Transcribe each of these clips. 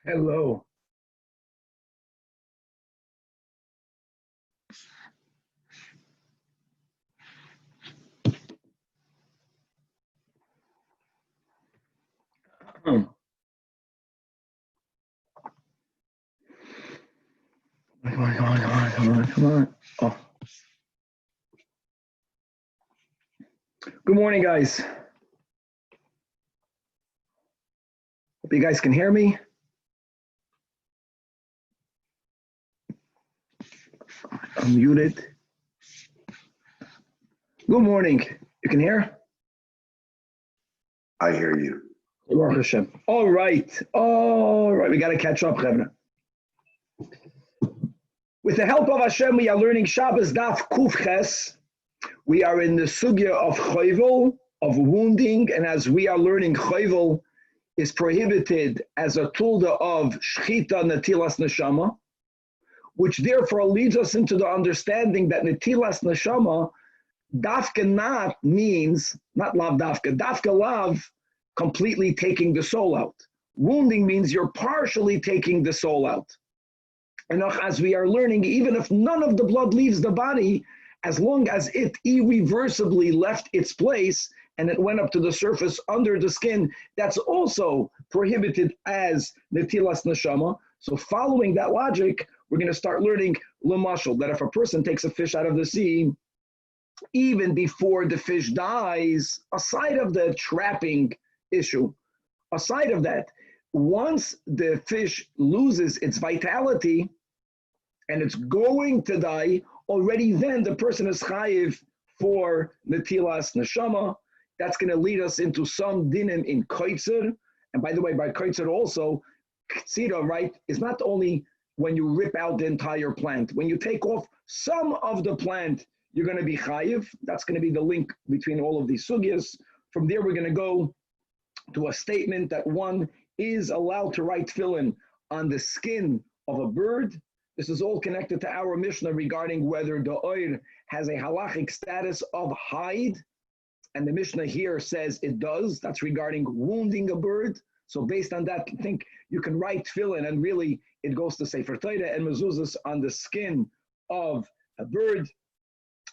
Hello. Come on. Oh. Good morning, guys. Hope you guys can hear me. I'm muted. Good morning. You can hear? I hear you. Baruch Hashem. All right. We got to catch up, Chevna. With the help of Hashem, we are learning Shabbos Daf Kuf Ches. We are in the sugya of choivel, of wounding, and as we are learning, choivel is prohibited as a tulda of shchita netilas neshama, which therefore leads us into the understanding that netilas neshama, dafka not means, not lav dafka, dafka lav, completely taking the soul out. Wounding means you're partially taking the soul out. And as we are learning, even if none of the blood leaves the body, as long as it irreversibly left its place and it went up to the surface under the skin, that's also prohibited as netilas neshama. So following that logic, we're going to start learning l'mashal, that if a person takes a fish out of the sea, even before the fish dies, aside of the trapping issue, aside of that, once the fish loses its vitality and it's going to die, already then the person is chayiv for netilas neshama. That's going to lead us into some dinim in koitzer. And by the way, by koitzer also, ktsira, right, is not only when you rip out the entire plant. When you take off some of the plant, you're going to be chayiv. That's going to be the link between all of these sugyas. From there, we're going to go to a statement that one is allowed to write tefillin on the skin of a bird. This is all connected to our Mishnah regarding whether the oir has a halachic status of hide. And the Mishnah here says it does. That's regarding wounding a bird. So based on that, I think you can write tefillin, and really it goes to Sefer Torah and mezuzahs on the skin of a bird.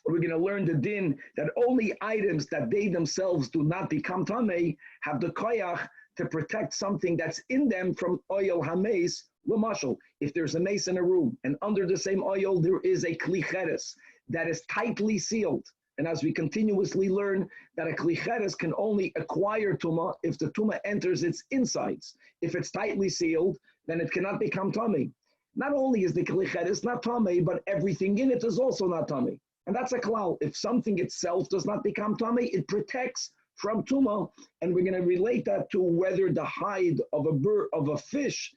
We're going to learn the din that only items that they themselves do not become tamei have the koyach to protect something that's in them from oil hameis l'mashal. If there's a mace in a room and under the same oil there is a kli cheres that is tightly sealed, and as we continuously learn that a kli cheres can only acquire tuma if the tuma enters its insides. If it's tightly sealed, then it cannot become tamei. Not only is the kli cheres not tamei, but everything in it is also not tamei. And that's a klal. If something itself does not become tamei, it protects from tuma, and we're going to relate that to whether the hide of a bird, of a fish,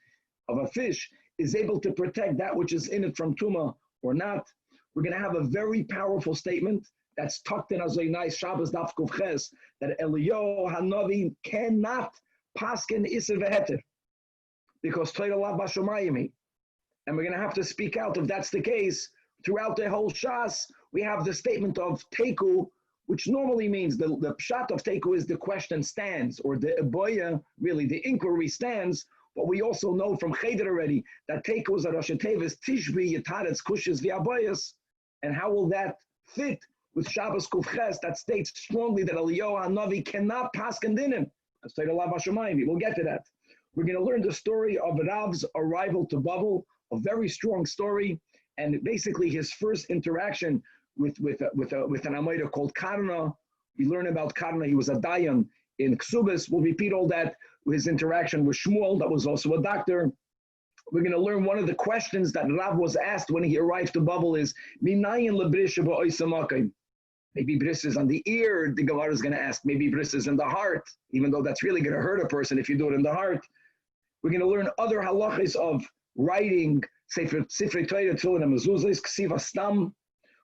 is able to protect that which is in it from tuma or not. We're going to have a very powerful statement that's tucked in as a nice Shabbos Daf Kuf Ches, that Elyahu Hanavi cannot paskin iser veheter because Torah lav bashamayim. And we're going to have to speak out if that's the case. Throughout the whole Shas, we have the statement of teku, which normally means the pshat of teku is the question stands, or the eboya, really the inquiry stands. But we also know from Cheder already that teku is a Rosh Tevis, Tishbi, Yetaretz, Kushis, V'aboyas. And how will that fit with Shabbos Kuf Ches that states strongly that Elyahu Hanavi cannot paskin dinim? We'll get to that. We're going to learn the story of Rav's arrival to Babel, a very strong story. And basically his first interaction with an Amayda called Karna. We learn about Karna. He was a Dayan in Ksubis. We'll repeat all that. His interaction with Shmuel, that was also a doctor. We're going to learn one of the questions that Rav was asked when he arrived to Babel is, Minayin lebris ba'oisamakim. Maybe bris is on the ear, the Gemara is going to ask. Maybe bris is in the heart, even though that's really going to hurt a person if you do it in the heart. We're going to learn other halachas of writing Sifrei Torah, Tefillin, and Mezuzahs, Ksiva Stam.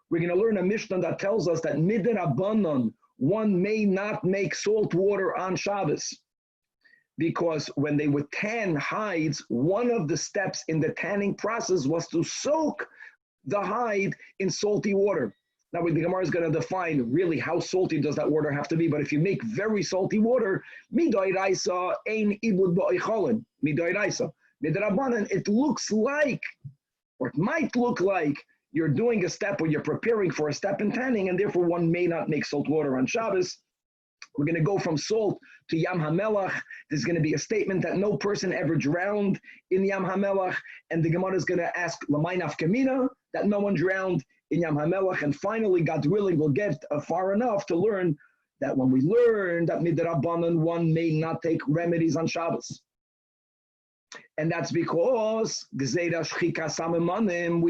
We're going to learn a Mishnah that tells us that Midin Abanon, one may not make salt water on Shabbos, because when they would tan hides, one of the steps in the tanning process was to soak the hide in salty water. Now, the Gemara is going to define really how salty does that water have to be. But if you make very salty water, midoiraisa ein ibud ba'icholin, midoiraisa. Midrabanan, it looks like, or it might look like, you're doing a step or you're preparing for a step in tanning, and therefore one may not make salt water on Shabbos. We're going to go from salt to Yam HaMelach. There's going to be a statement that no person ever drowned in Yam HaMelach, and the Gemara is going to ask L'may nafkamina, that no one drowned in Yam HaMelach. And finally, God willing, we'll get far enough to learn that when we learn that midrabanan, one may not take remedies on Shabbos. And that's because we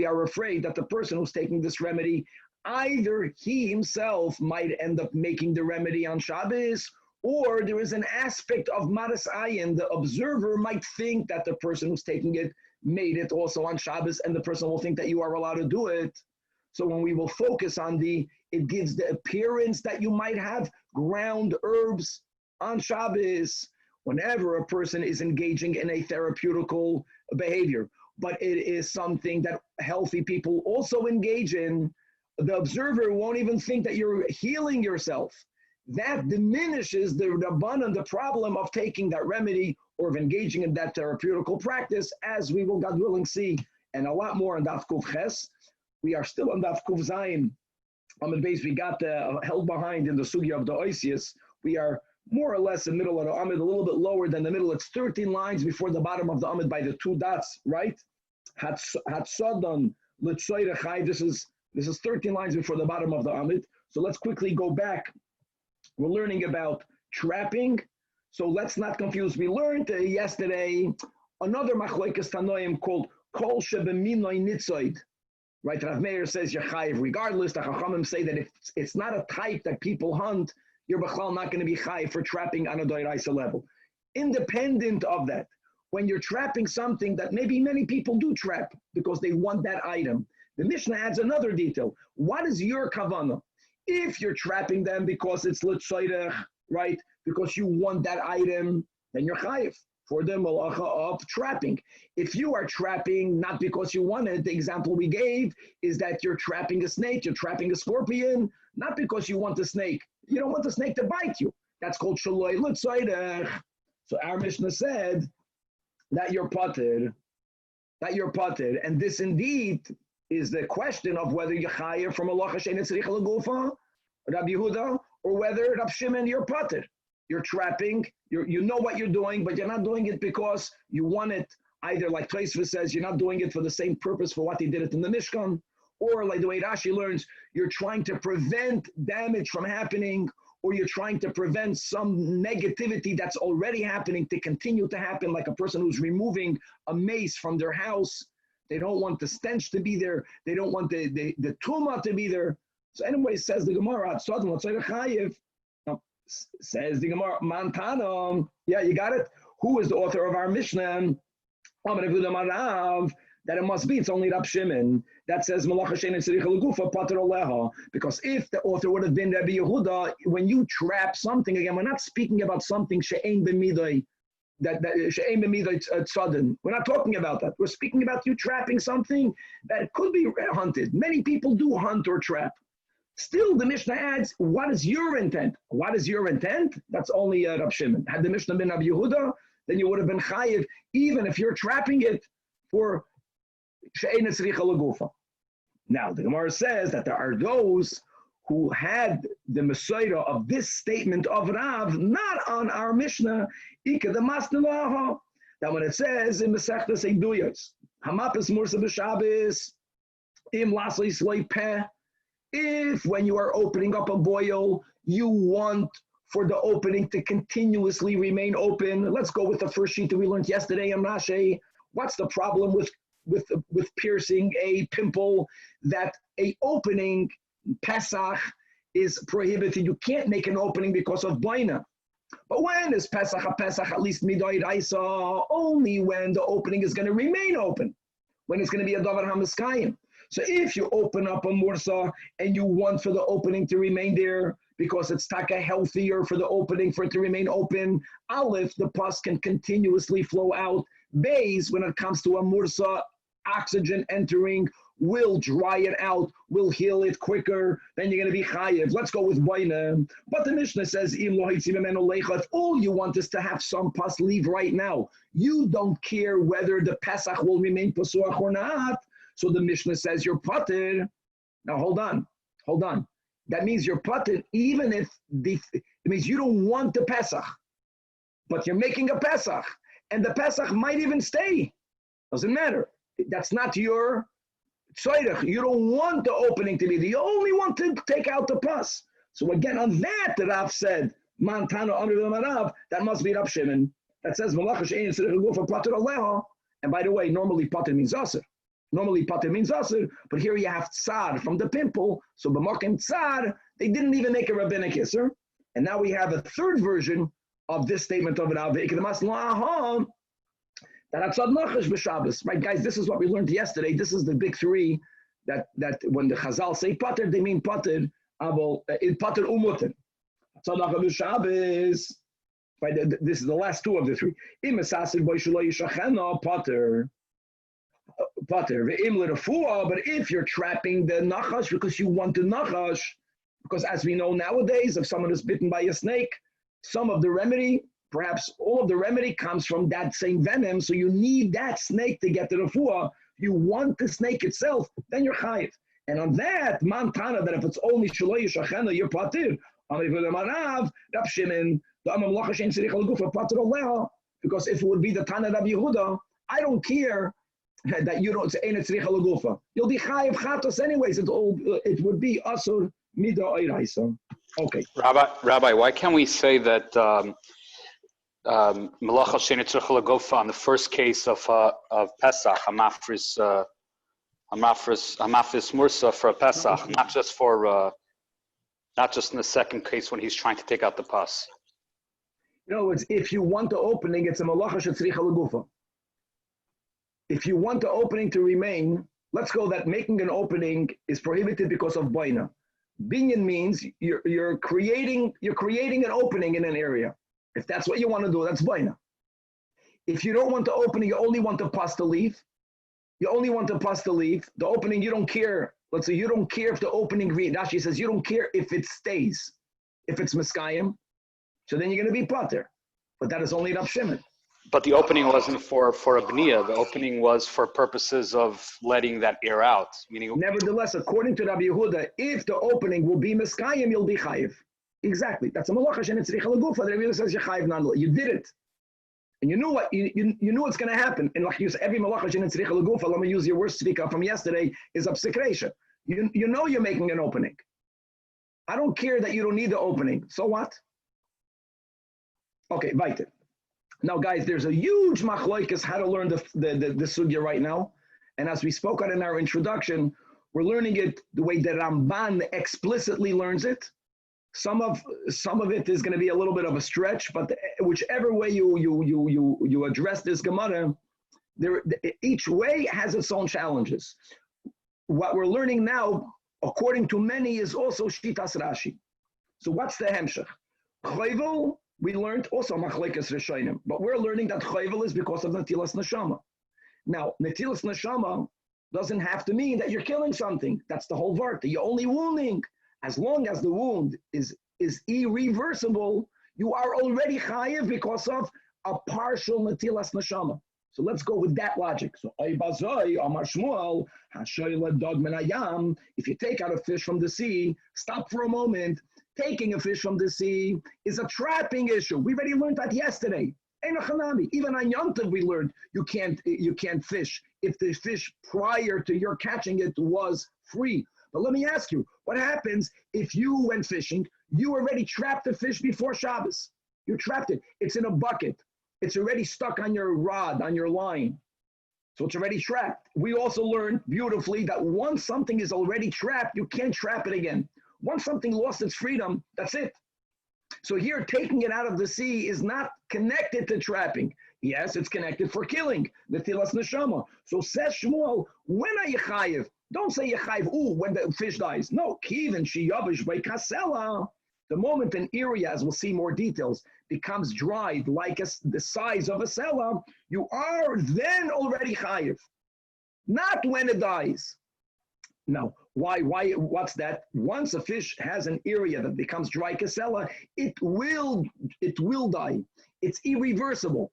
are afraid that the person who's taking this remedy, either he himself might end up making the remedy on Shabbos, or there is an aspect of maras ayin. The observer might think that the person who's taking it made it also on Shabbos, and the person will think that you are allowed to do it. So when we will focus on it gives the appearance that you might have ground herbs on Shabbos whenever a person is engaging in a therapeutical behavior. But it is something that healthy people also engage in. The observer won't even think that you're healing yourself. That diminishes the rabbanan, the problem of taking that remedy or of engaging in that therapeutical practice, as we will, God willing, see, and a lot more on Daf Kuf Ches. We are still on Daf Kuf Zayin. On the base, we got held behind in the sugya of the Oisius. We are more or less in the middle of the Amid, a little bit lower than the middle. It's 13 lines before the bottom of the Amid by the two dots, right? Hatsadan L'tsoyrechai. This is 13 lines before the bottom of the Amid. So let's quickly go back. We're learning about trapping. So let's not confuse. We learned yesterday another machlokes tanoim called Kol Shebeminoy Nitzoid. Right? Rav Meir says you're chayiv regardless. The Chachamim say that if it's not a type that people hunt, you're b'chlal not going to be chayiv for trapping on a doiraisa level. Independent of that, when you're trapping something that maybe many people do trap because they want that item, the Mishnah adds another detail. What is your kavanah? If you're trapping them because it's l'tzoyrech, right? Because you want that item, then you're chayiv for the malacha of trapping. If you are trapping not because you want it, the example we gave is that you're trapping a snake, you're trapping a scorpion, not because you want the snake. You don't want the snake to bite you. That's called shaloi l'tzoyrech. So our Mishnah said that you're pater, and this indeed is the question of whether you're chayiv from malacha she'ein tzarich l'gufa, Rabbi Yehuda, or whether Rav Shimon you're pater. You're trapping, you know what you're doing, but you're not doing it because you want it. Either like Tosfos says, you're not doing it for the same purpose for what he did it in the Mishkan, or like the way Rashi learns, you're trying to prevent damage from happening, or you're trying to prevent some negativity that's already happening to continue to happen, like a person who's removing a mace from their house. They don't want the stench to be there. They don't want the tumah to be there. So anyway, says the Gemara, says the Gemara, Mantanam. Yeah, you got it. Who is the author of our Mishnah? That it must be, it's only Rab Shimon that says malacha she'ein tzarich l'gufa pater oleha. Because if the author would have been Rabbi Yehuda, when you trap something, again, we're not speaking about something she'ein b'midai, that she'ein b'midai tzadin. We're not talking about that. We're speaking about you trapping something that could be hunted. Many people do hunt or trap. Still, the Mishnah adds, what is your intent? What is your intent? That's only Rab Shimon. Had the Mishnah been Rabbi Yehuda, then you would have been chayiv, even if you're trapping it for she'ein tzarich l'gufa. Now, the Gemara says that there are those who had the Mesorah of this statement of Rav, not on our Mishnah, that when it says in Masechtas Eiduyos, Hamapes Mursa b'Shabbos, im lasli sloi peh, if when you are opening up a boil, you want for the opening to continuously remain open. Let's go with the first sheet that we learned yesterday in Rashi. What's the problem with piercing a pimple? That a opening, Pesach, is prohibited. You can't make an opening because of boina. But when is Pesach a Pesach, at least midoi raisa? Only when the opening is going to remain open, when it's going to be a davar hamiskayim. So if you open up a mursa and you want for the opening to remain there because it's taka healthier for the opening for it to remain open, aleph, the pus can continuously flow out. Beis, when it comes to a mursa, oxygen entering will dry it out, will heal it quicker, then you're going to be chayiv. Let's go with boina. But the Mishnah says, if all you want is to have some pus leave right now, you don't care whether the Pesach will remain pasuach or not. So the Mishnah says you're pater. Now hold on. That means you're pater even if it means you don't want the Pesach, but you're making a Pesach, and the Pesach might even stay. Doesn't matter. That's not your tzorech. You don't want the opening to be. You only want to take out the pus. So again, on that, the Rav said, Mantana under the Rav, that must be Rav Shimon. That says, and by the way, normally pater means aser. But here you have tsar from the pimple. So b'makom tsar, they didn't even make a rabbinic isser. And now we have a third version of this statement of Rav. Right, guys, this is what we learned yesterday. This is the big three that when the Chazal say pater, they mean pater, pater umutin. Right, this is the last two of the three. But if you're trapping the nachash because you want the nachash, because as we know nowadays, if someone is bitten by a snake, some of the remedy, perhaps all of the remedy comes from that same venom, so you need that snake to get the refuah. You want the snake itself, then you're chayiv. And on that, mantana, that if it's only shaloi yishachena, you're patir. Because if it would be the Tana Rabbi Yehuda, I don't care that you don't say ein tzricha legufa. You'll be chayiv chatos anyways. It would be asur mida oiraisa. Okay. Rabbi, why can't we say that Malacha shein tzricha legufa on the first case of Pesach, Hamafris Mursa for a Pesach, not just in the second case when he's trying to take out the pus. In other words, if you want the opening, it's a malacha shetzricha legufa. If you want the opening to remain, let's go that making an opening is prohibited because of boina. Binyan means you're creating an opening in an area. If that's what you want to do, that's boina. If you don't want the opening, you only want the pus to leave. The opening, you don't care. Let's say you don't care if the opening, Rashi says you don't care if it stays, if it's Meskayim. So then you're going to be pater. But that is only Rav Shimon. But the opening wasn't for a b'niyah. The opening was for purposes of letting that air out. Meaning, nevertheless, according to Rabbi Yehuda, if the opening will be Meskayim, you'll be chayiv. Exactly. That's a malacha shein tzricha legufa. The Rabbi Yehuda says you're chayiv nonetheless. You did it. And you knew what you knew what's going to happen. And like you said, every malacha shein tzricha legufa, let me use your worst speaker from yesterday, is obsecration. You know you're making an opening. I don't care that you don't need the opening. So what? Okay, weiter. Now, guys, there's a huge machloikas how to learn the sugya right now. And as we spoke on in our introduction, we're learning it the way the Ramban explicitly learns it. Some of it is going to be a little bit of a stretch, but whichever way you address this Gemara, each way has its own challenges. What we're learning now, according to many, is also Shitas Rashi. So what's the hemshech? Chayvel, we learned also Machlekes Rishonim, but we're learning that Chayvel is because of Netilas Neshama. Now, Netilas Neshama doesn't have to mean that you're killing something. That's the whole vart. You're only wounding. As long as the wound is irreversible, you are already chayiv because of a partial Netilas Neshama. So let's go with that logic. So, if you take out a fish from the sea, stop for a moment. Taking a fish from the sea is a trapping issue. We already learned that yesterday. Even on Yom Tov we learned you can't fish if the fish prior to your catching it was free. But let me ask you, what happens if you went fishing, you already trapped the fish before Shabbos? You trapped it. It's in a bucket. It's already stuck on your rod, on your line. So it's already trapped. We also learned beautifully that once something is already trapped, you can't trap it again. Once something lost its freedom, that's it. So here, taking it out of the sea is not connected to trapping. Yes, it's connected for killing, Netilas Neshama. So says Shmuel, when are you chayiv? Don't say you chayiv, when the fish dies. No, kivin shiyavish by kasela. The moment an area, as we'll see more details, becomes dried like the size of a sela, you are then already chayiv. Not when it dies. Now, what's that? Once a fish has an area that becomes dry casella, it will die. It's irreversible.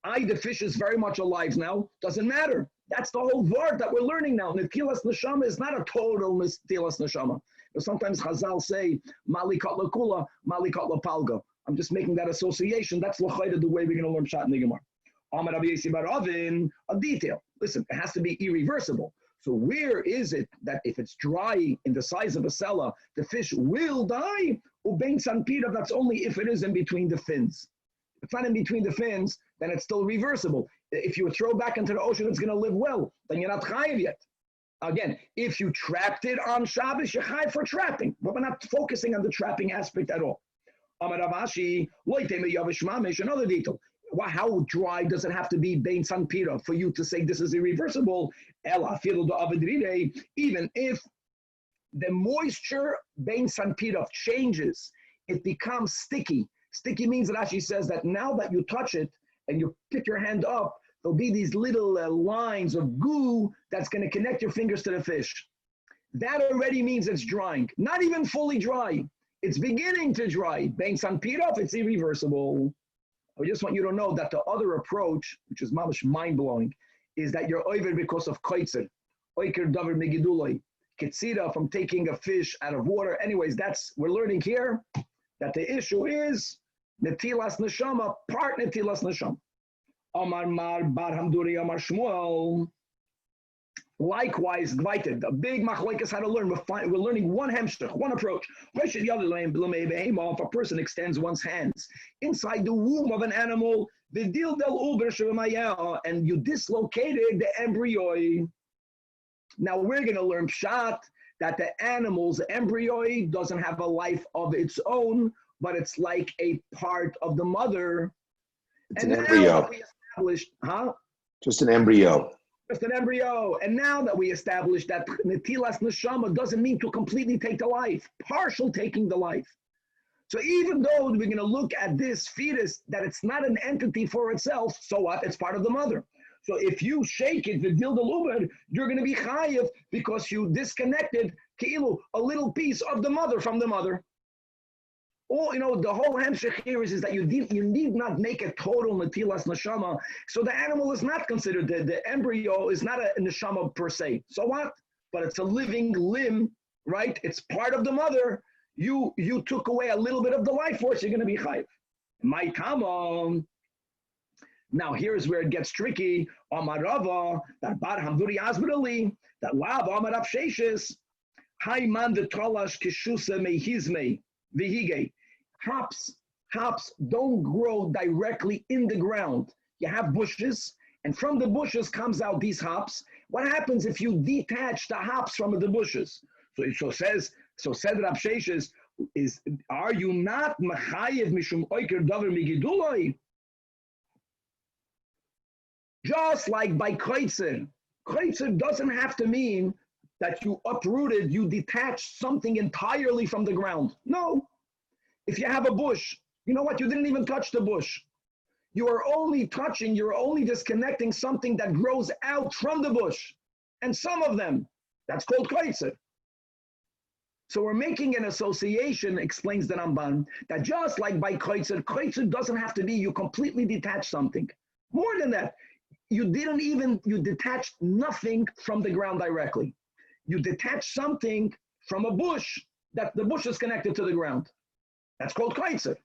The fish is very much alive now. Doesn't matter. That's the whole word that we're learning now. Netilas neshama is not a total netilas neshama. Sometimes Chazal say, Mali katla kula, Mali katla palga. I'm just making that association. That's l'chayda the way we're going to learn Pshat in the Gemara. Amar Rabbi Yossi bar Avin, a detail. Listen, it has to be irreversible. So where is it that if it's dry in the size of a sella, the fish will die? Ubein sanpira, that's only if it is in between the fins. If it's not in between the fins, then it's still reversible. If you throw back into the ocean, it's going to live well. Then you're not chayiv yet. Again, if you trapped it on Shabbos, you're chayiv for trapping. But we're not focusing on the trapping aspect at all. Amar Ravashi, loiteme yavish mamish, another detail. How dry does it have to be bein sanpira for you to say this is irreversible? Even if the moisture bein sanpira changes, it becomes sticky. Sticky means that Rashi says that now that you touch it and you pick your hand up, there'll be these little lines of goo that's going to connect your fingers to the fish. That already means it's drying. Not even fully dry. It's beginning to dry. Bein sanpira, it's irreversible. I just want you to know that the other approach, which is mamish mind-blowing, is that you're over because of koitzer, oiker davar megiduloi, ketzira, from taking a fish out of water. Anyways, we're learning here that the issue is netilas neshama, part netilas neshama. Amar mar bar hamduri amar shmuel. Likewise, gvaited, a big machlekes how to learn. We're learning one hemshech, one approach. If a person extends one's hands inside the womb of an animal, and you dislocated the embryo. Now we're going to learn pshat that the animal's embryo doesn't have a life of its own, but it's like a part of the mother. It's an embryo. Just an embryo. Just an embryo. And now that we established that netilas neshama doesn't mean to completely take the life, partial taking the life. So even though we're going to look at this fetus, that it's not an entity for itself, so what? It's part of the mother. So if you shake it, the dil deluber, you're going to be chayiv because you disconnected ki'ilu, a little piece of the mother from the mother. Or, the whole hemshech here is that you need not make a total netilas neshama. So the animal is not considered, the embryo is not a neshama per se. So what? But it's a living limb, right? It's part of the mother. You took away a little bit of the life force, you're going to be chayiv. My tamam. Now here's where it gets tricky. Amar Rava, that bar hamduri azbrali, that lav amar Rav Sheshes, hayman de tolash kishusa mehizme vihige. Hops don't grow directly in the ground. You have bushes, and from the bushes comes out these hops. What happens if you detach the hops from the bushes? So said Rav Sheshes, are you not mechayev mishum oiker davar migiduloi? Just like by koitzer. Koitzer doesn't have to mean that you uprooted, you detached something entirely from the ground. No. If you have a bush, you know what? You didn't even touch the bush. You're only disconnecting something that grows out from the bush. And some of them, that's called koitzer. So we're making an association, explains the Ramban, that just like by koitzer doesn't have to be you completely detach something. More than that, you detached nothing from the ground directly. You detached something from a bush that the bush is connected to the ground. That's called koitzer.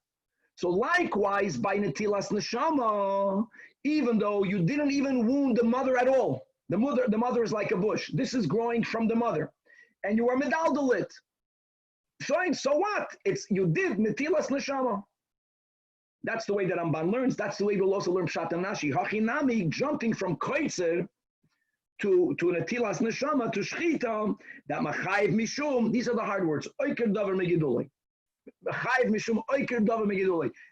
So likewise, by netilas neshama, even though you didn't even wound the mother at all, the mother is like a bush. This is growing from the mother, and you are medaldal it. So what? You did netilas neshama. That's the way that Ramban learns. That's the way we'll also learn pshat and nashi. Hachinami, jumping from koitzer to netilas neshama to shchita, that machayev mishum. These are the hard words. Oiker davar megidulei.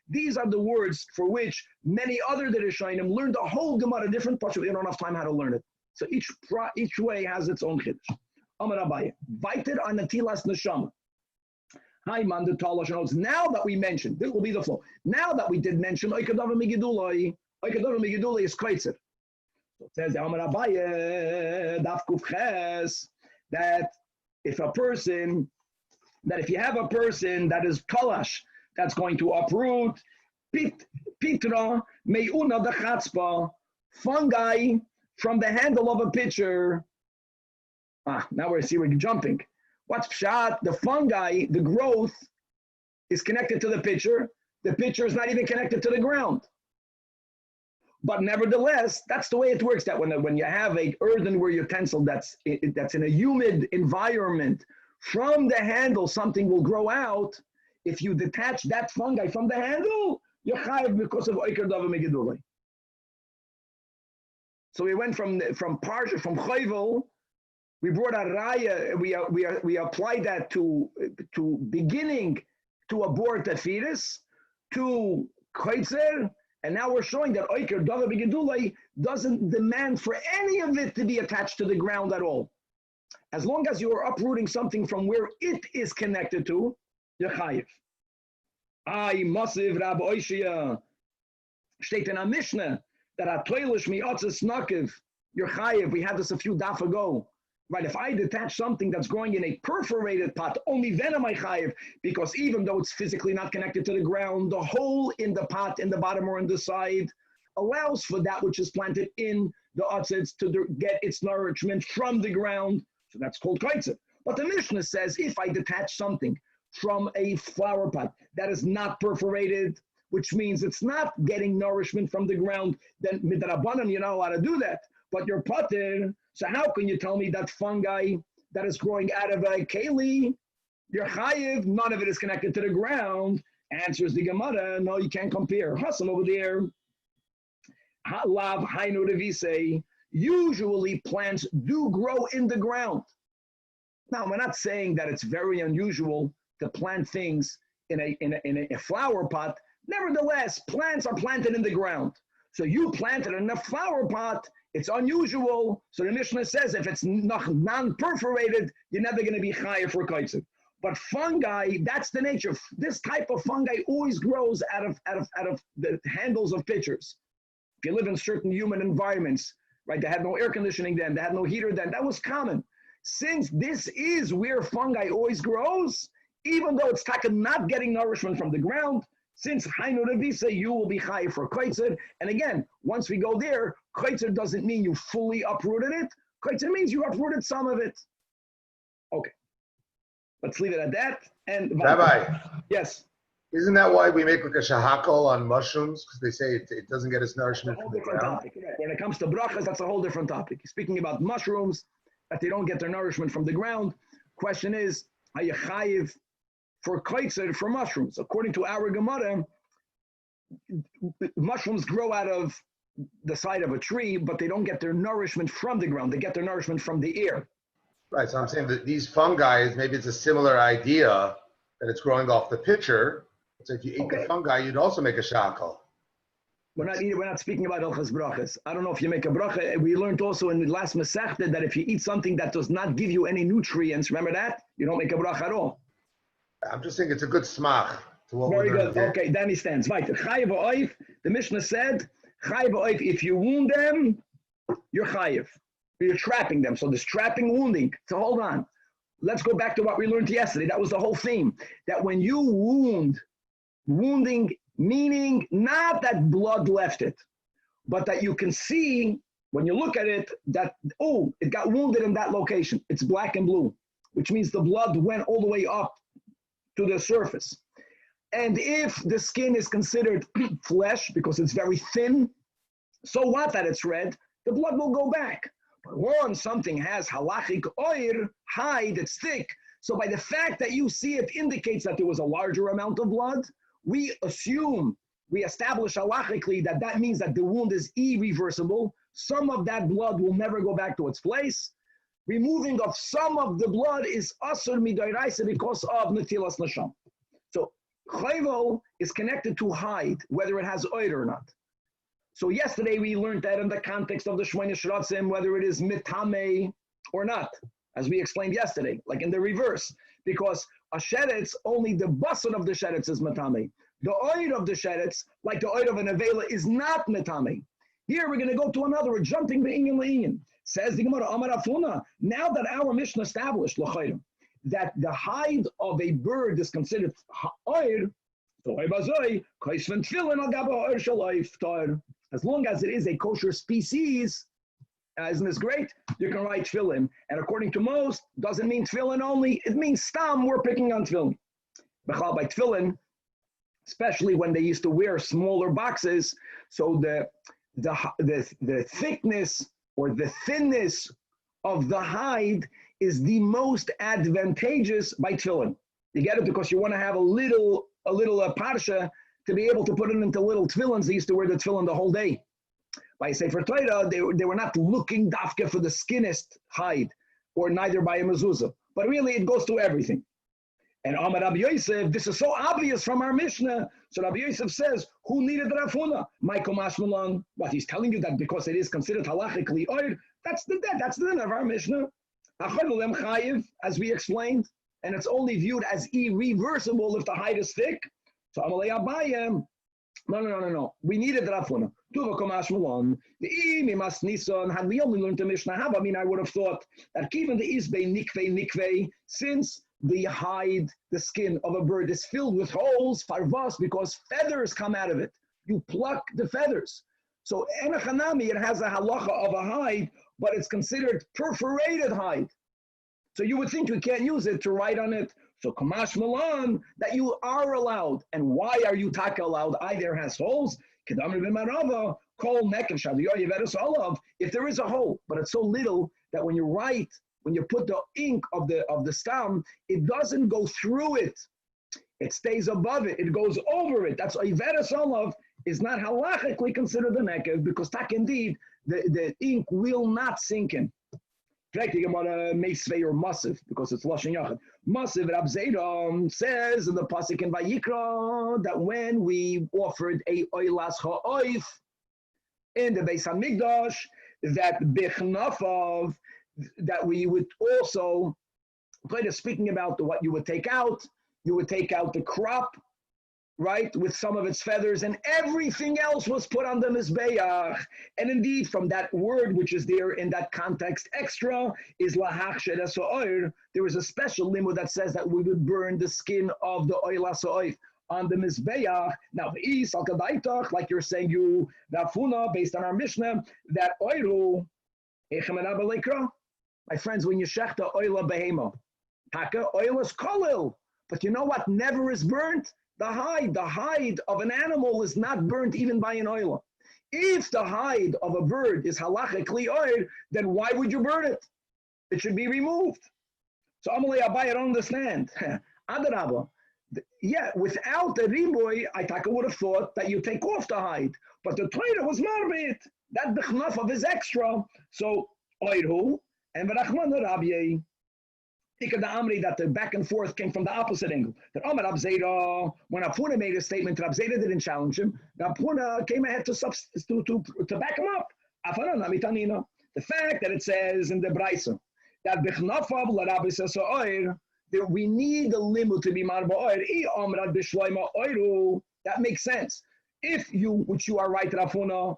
These are the words for which many other Dereshainim learned the whole Gemara different parts, but they don't have time how to learn it. So each way has its own chiddush. Amar Abaye, Vaited on netilas neshama. Now that we mentioned, this will be the flow. Now that we did mention oiker davar megidulei is koitzer. So it says Amar Abaye daf kuf ches that if you have a person that is kalash, that's going to uproot, pitra meuna the chatzpa, fungi from the handle of a pitcher. Now we're jumping. What's pshat? The fungi, the growth is connected to the pitcher. The pitcher is not even connected to the ground. But nevertheless, that's the way it works. That when you have a earthenware utensil that's in a humid environment, from the handle something will grow out. If you detach that fungi from the handle, you're chayav because of oiker dava megidulei. So we went from chayvel. We brought a raya. We applied that to beginning to abort the fetus, to koitzer, and now we're showing that oiker dava megidulei doesn't demand for any of it to be attached to the ground at all. As long as you are uprooting something from where it is connected to, you're chayiv. Masiv Rab Oishia steht in a Mishnah that a toilish mi'atzis nakiv, you're chayiv. We had this a few daf ago. Right, if I detach something that's growing in a perforated pot, only then am I chayiv, because even though it's physically not connected to the ground, the hole in the pot, in the bottom or in the side, allows for that which is planted in the atzitz to get its nourishment from the ground. So that's called kaitzer. But the Mishnah says if I detach something from a flower pot that is not perforated, which means it's not getting nourishment from the ground, then midrabanan, you're not allowed to do that. But you're pater, so how can you tell me that fungi that is growing out of a keli, you're chayiv, none of it is connected to the ground? Answers the Gemara, no, you can't compare. Hassan over there, halav hainu revise, usually plants do grow in the ground. Now, we're not saying that it's very unusual to plant things in a flower pot. Nevertheless, plants are planted in the ground. So you planted in a flower pot, it's unusual. So the Mishnah says if it's non-perforated, you're never going to be chayav for kaitzer. But fungi, that's the nature. This type of fungi always grows out of the handles of pitchers. If you live in certain human environments, right, they had no air conditioning then, they had no heater then, that was common. Since this is where fungi always grows, even though it's not getting nourishment from the ground, since Hainu Revisa, you will be chayiv for kaitzer. And again, once we go there, kaitzer doesn't mean you fully uprooted it. Kaitzer means you uprooted some of it. Okay. Let's leave it at that. And Rabbi. Yes. Isn't that why we make like a shahakal on mushrooms? Because they say it doesn't get its nourishment from the ground. Topic. When it comes to brachas, that's a whole different topic. Speaking about mushrooms, that they don't get their nourishment from the ground. Question is, are you chayiv for kaitzer for mushrooms? According to our Gemara, mushrooms grow out of the side of a tree, but they don't get their nourishment from the ground. They get their nourishment from the air. Right, so I'm saying that these fungi, maybe it's a similar idea that it's growing off the pitcher. So if you eat the fungi, you'd also make a shakal. We're not speaking about Hilchas Brachas. I don't know if you make a bracha. We learned also in the last Masechta that if you eat something that does not give you any nutrients, remember that? You don't make a bracha at all. I'm just saying it's a good smach to what Very we're good. doing. Okay, then he stands. Weiter. Chayiv ha'oif, the Mishnah said, chayiv ha'oif, if you wound them, you're chayiv. You're trapping them. So there's trapping, wounding. So hold on. Let's go back to what we learned yesterday. That was the whole theme. That when you wounding, meaning not that blood left it, but that you can see, when you look at it, that, it got wounded in that location. It's black and blue, which means the blood went all the way up to the surface. And if the skin is considered flesh, because it's very thin, so what that it's red, the blood will go back. But once something has halachic oir, hide, it's thick, so by the fact that you see it indicates that there was a larger amount of blood, we establish halachically that means that the wound is irreversible. Some of that blood will never go back to its place. Removing of some of the blood is asur midoraisa because of netilas nesham. So chayvel is connected to hide, whether it has oil or not. So yesterday we learned that in the context of the Shmoyne Shratzim, whether it is mitame or not, as we explained yesterday, like in the reverse, because a sheretz, only the basar of the sheretz is mitame. The oil of the sheretz, like the oil of an avela, is not mitame. Here we're going to go to another. We're jumping the inyan le'inyan. Says the Gemara, Amar Afuna, now that our Mishnah established, l'chayim, that the hide of a bird is considered oir, so as long as it is a kosher species, isn't this great? You can write tefillin. And according to most, doesn't mean tefillin only, it means stam, we're picking on tefillin. By tefillin, especially when they used to wear smaller boxes, so the thickness or the thinness of the hide is the most advantageous by tefillin. You get it? Because you want to have a little parsha to be able to put it into little tefillins. They used to wear the tefillin the whole day. By Sefer Torah, they were not looking dafka for the skinnest hide, or neither by a mezuzah. But really, it goes to everything. And Amar Rabbi Yosef, this is so obvious from our Mishnah. So Rabbi Yosef says, who needed Rav Huna? Michael Mashmalan. What, he's telling you that because it is considered halachically oir? That's the din of our Mishnah. As we explained, and it's only viewed as irreversible if the hide is thick. So Amalei Abayim, no. We needed Rav Huna. Had we only learned the Mishnah, I would have thought that even the isbei nikvei, since the hide, the skin of a bird is filled with holes, farvas, because feathers come out of it. You pluck the feathers. So enachanami, it has a halacha of a hide, but it's considered perforated hide. So you would think we can't use it to write on it. So kamash malan, that you are allowed. And why are you taka allowed? Either has holes, kedamri b'marava, kol nekev shaviyoy yeveres olav. If there is a hole, but it's so little that when you write, when you put the ink of the stam, it doesn't go through it. It stays above it. It goes over it. That's yeveres olav is not halachically considered a nekev, because tak indeed the ink will not sink in. Meisvei or Masiv, because it's Lashon Yachid. Masiv Rab Zedom says in the pasuk in Vayikra that when we offered a oilas ha'oif in the Beis Hamikdash, that bichnafov, that we would also, speaking about what you would take out the crop, right, with some of its feathers, and everything else was put on the mizbeach. And indeed, from that word which is there in that context, extra is lahach shedes ha'oir. There is a special limud that says that we would burn the skin of the oilas ha'oif on the mizbeach. Now, like you're saying, you rafuna, based on our Mishnah, that oiru, my friends, when you shechta oila behema, taka oilas kolil. But you know what never is burnt? The hide of an animal is not burnt even by an oil. If the hide of a bird is halachically oil, then why would you burn it? It should be removed. So Amalei Abai, I don't understand. Adarabba, yeah, without the riboy, I would have thought that you take off the hide. But the Torah was marbit. That b'chnaf is extra. So oirhu and v'rachman rabbi. That the back and forth came from the opposite angle. That Amar Rab Zera, when Apuna made a statement, Rab Zera didn't challenge him. Apuna came ahead to back him up. The fact that it says in the Braisa that that we need the limud to be marba oir. That makes sense. If you, which you are right, Rafuna,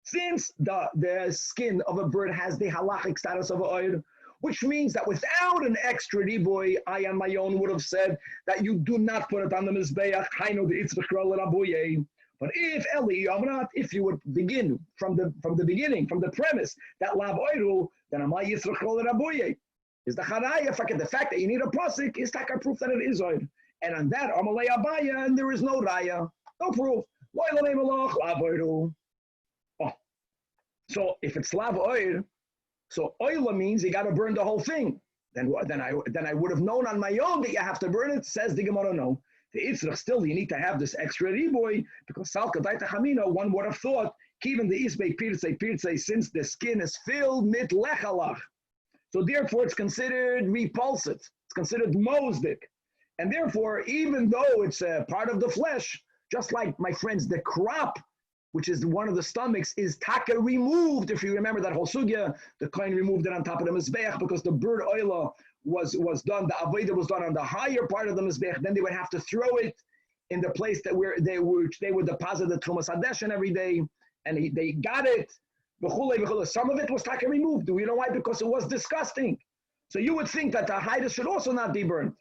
since the skin of a bird has the halachic status of oir, which means that without an extra riboy, I on my own would have said that you do not put it on the mizbeach. But if you would begin from the beginning, from the premise that lav oiru, then amay yitzrachol rabuye is the charaya. The fact that you need a pasuk is taka proof that it is oir. And on that amalei abaya, and there is no raya, no proof. Oh, so if it's lav oir. So oila means you got to burn the whole thing. Then I would have known on my own that you have to burn it. Says the Gemara, no. The Yitzrach, still you need to have this extra riboy, because salka daita chamina, one would have thought even the isbei pirtzei, since the skin is filled mit lechalach, so therefore it's considered repulsive. It's considered mosdik, and therefore even though it's a part of the flesh, just like my friends, the crop, which is one of the stomachs, is taka removed. If you remember that whole sugya, the kohen removed it on top of the mizbeach because the bird oila was done, the avodah was done on the higher part of the mizbeach. Then they would have to throw it in the place that where they would deposit the trumas hadeshin every day, and they got it. Some of it was taka removed. Do we know why? Because it was disgusting. So you would think that the hide should also not be burned.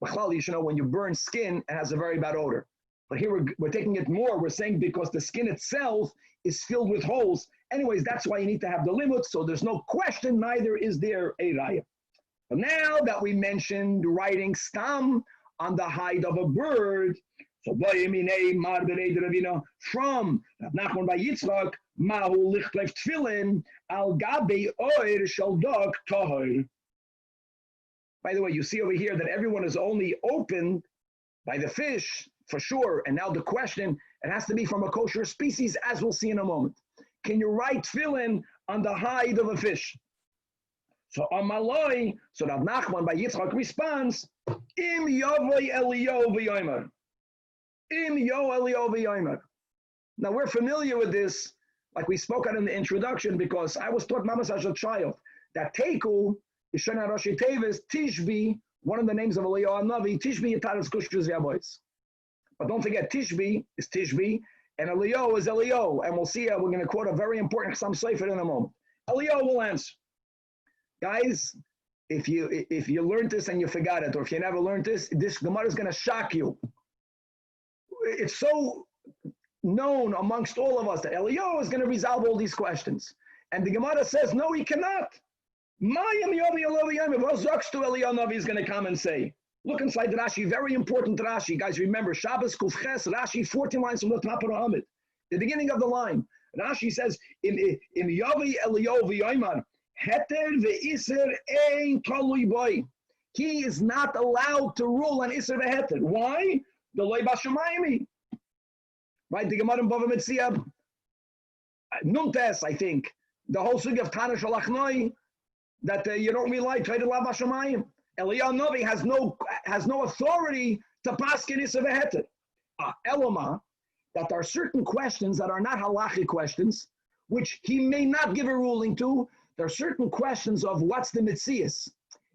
Well, you should know when you burn skin, it has a very bad odor. But here we're taking it more. We're saying because the skin itself is filled with holes. Anyways, that's why you need to have the limit. So there's no question, neither is there a raya. But now that we mentioned writing stam on the hide of a bird, so from Rav Nachman by Yitzchak, mahu lichtlev tefillin al gabe oir shel dog tahor. By the way, you see over here that everyone is only opened by the fish, for sure. And now the question, it has to be from a kosher species, as we'll see in a moment. Can you write tefillin on the hide of a fish? So Amaloi, so Rav Nachman by Yitzchak responds, Im Yavoi Elyahu v'yomer. Im Yo Elyahu v'yomer. Now we're familiar with this, like we spoke on in the introduction, because I was taught Mamas as a child, that Teku, Ishana Rashi Tevis, Tishbi, one of the names of Aliyah Navi, Tishbi Yataras Kushus Yabois. But don't forget, Tishbi is Tishbi, and Elyahu is Elyahu. And we'll see, we're going to quote a very important Chassam Sefer in a moment. Elyahu will answer. Guys, if you learned this and you forgot it, or if you never learned this Gemara is going to shock you. It's so known amongst all of us that Elyahu is going to resolve all these questions. And the Gemara says, no, he cannot. Elyahu Navi is going to come and say, look inside the Rashi, very important Rashi. Guys, remember, Shabbos Kufches, Rashi, 14 lines from the top of the Hamid. The beginning of the line. Rashi says, in Yavi Elyahu v'yomer, Heter ve'iser ein talui boy. He is not allowed to rule on Iser ve'heter. Why? The loy b'shamayim. Right, the Gemara in Bava Metzia, Nuntes, I think, the whole sugi of Tanach shalachnoi, that you don't rely to the lav b'shamayim. Elyahu Navi has no authority to paskin Iser ve'heter. Eloma, that there are certain questions that are not halachic questions, which he may not give a ruling to. There are certain questions of what's the mitzias.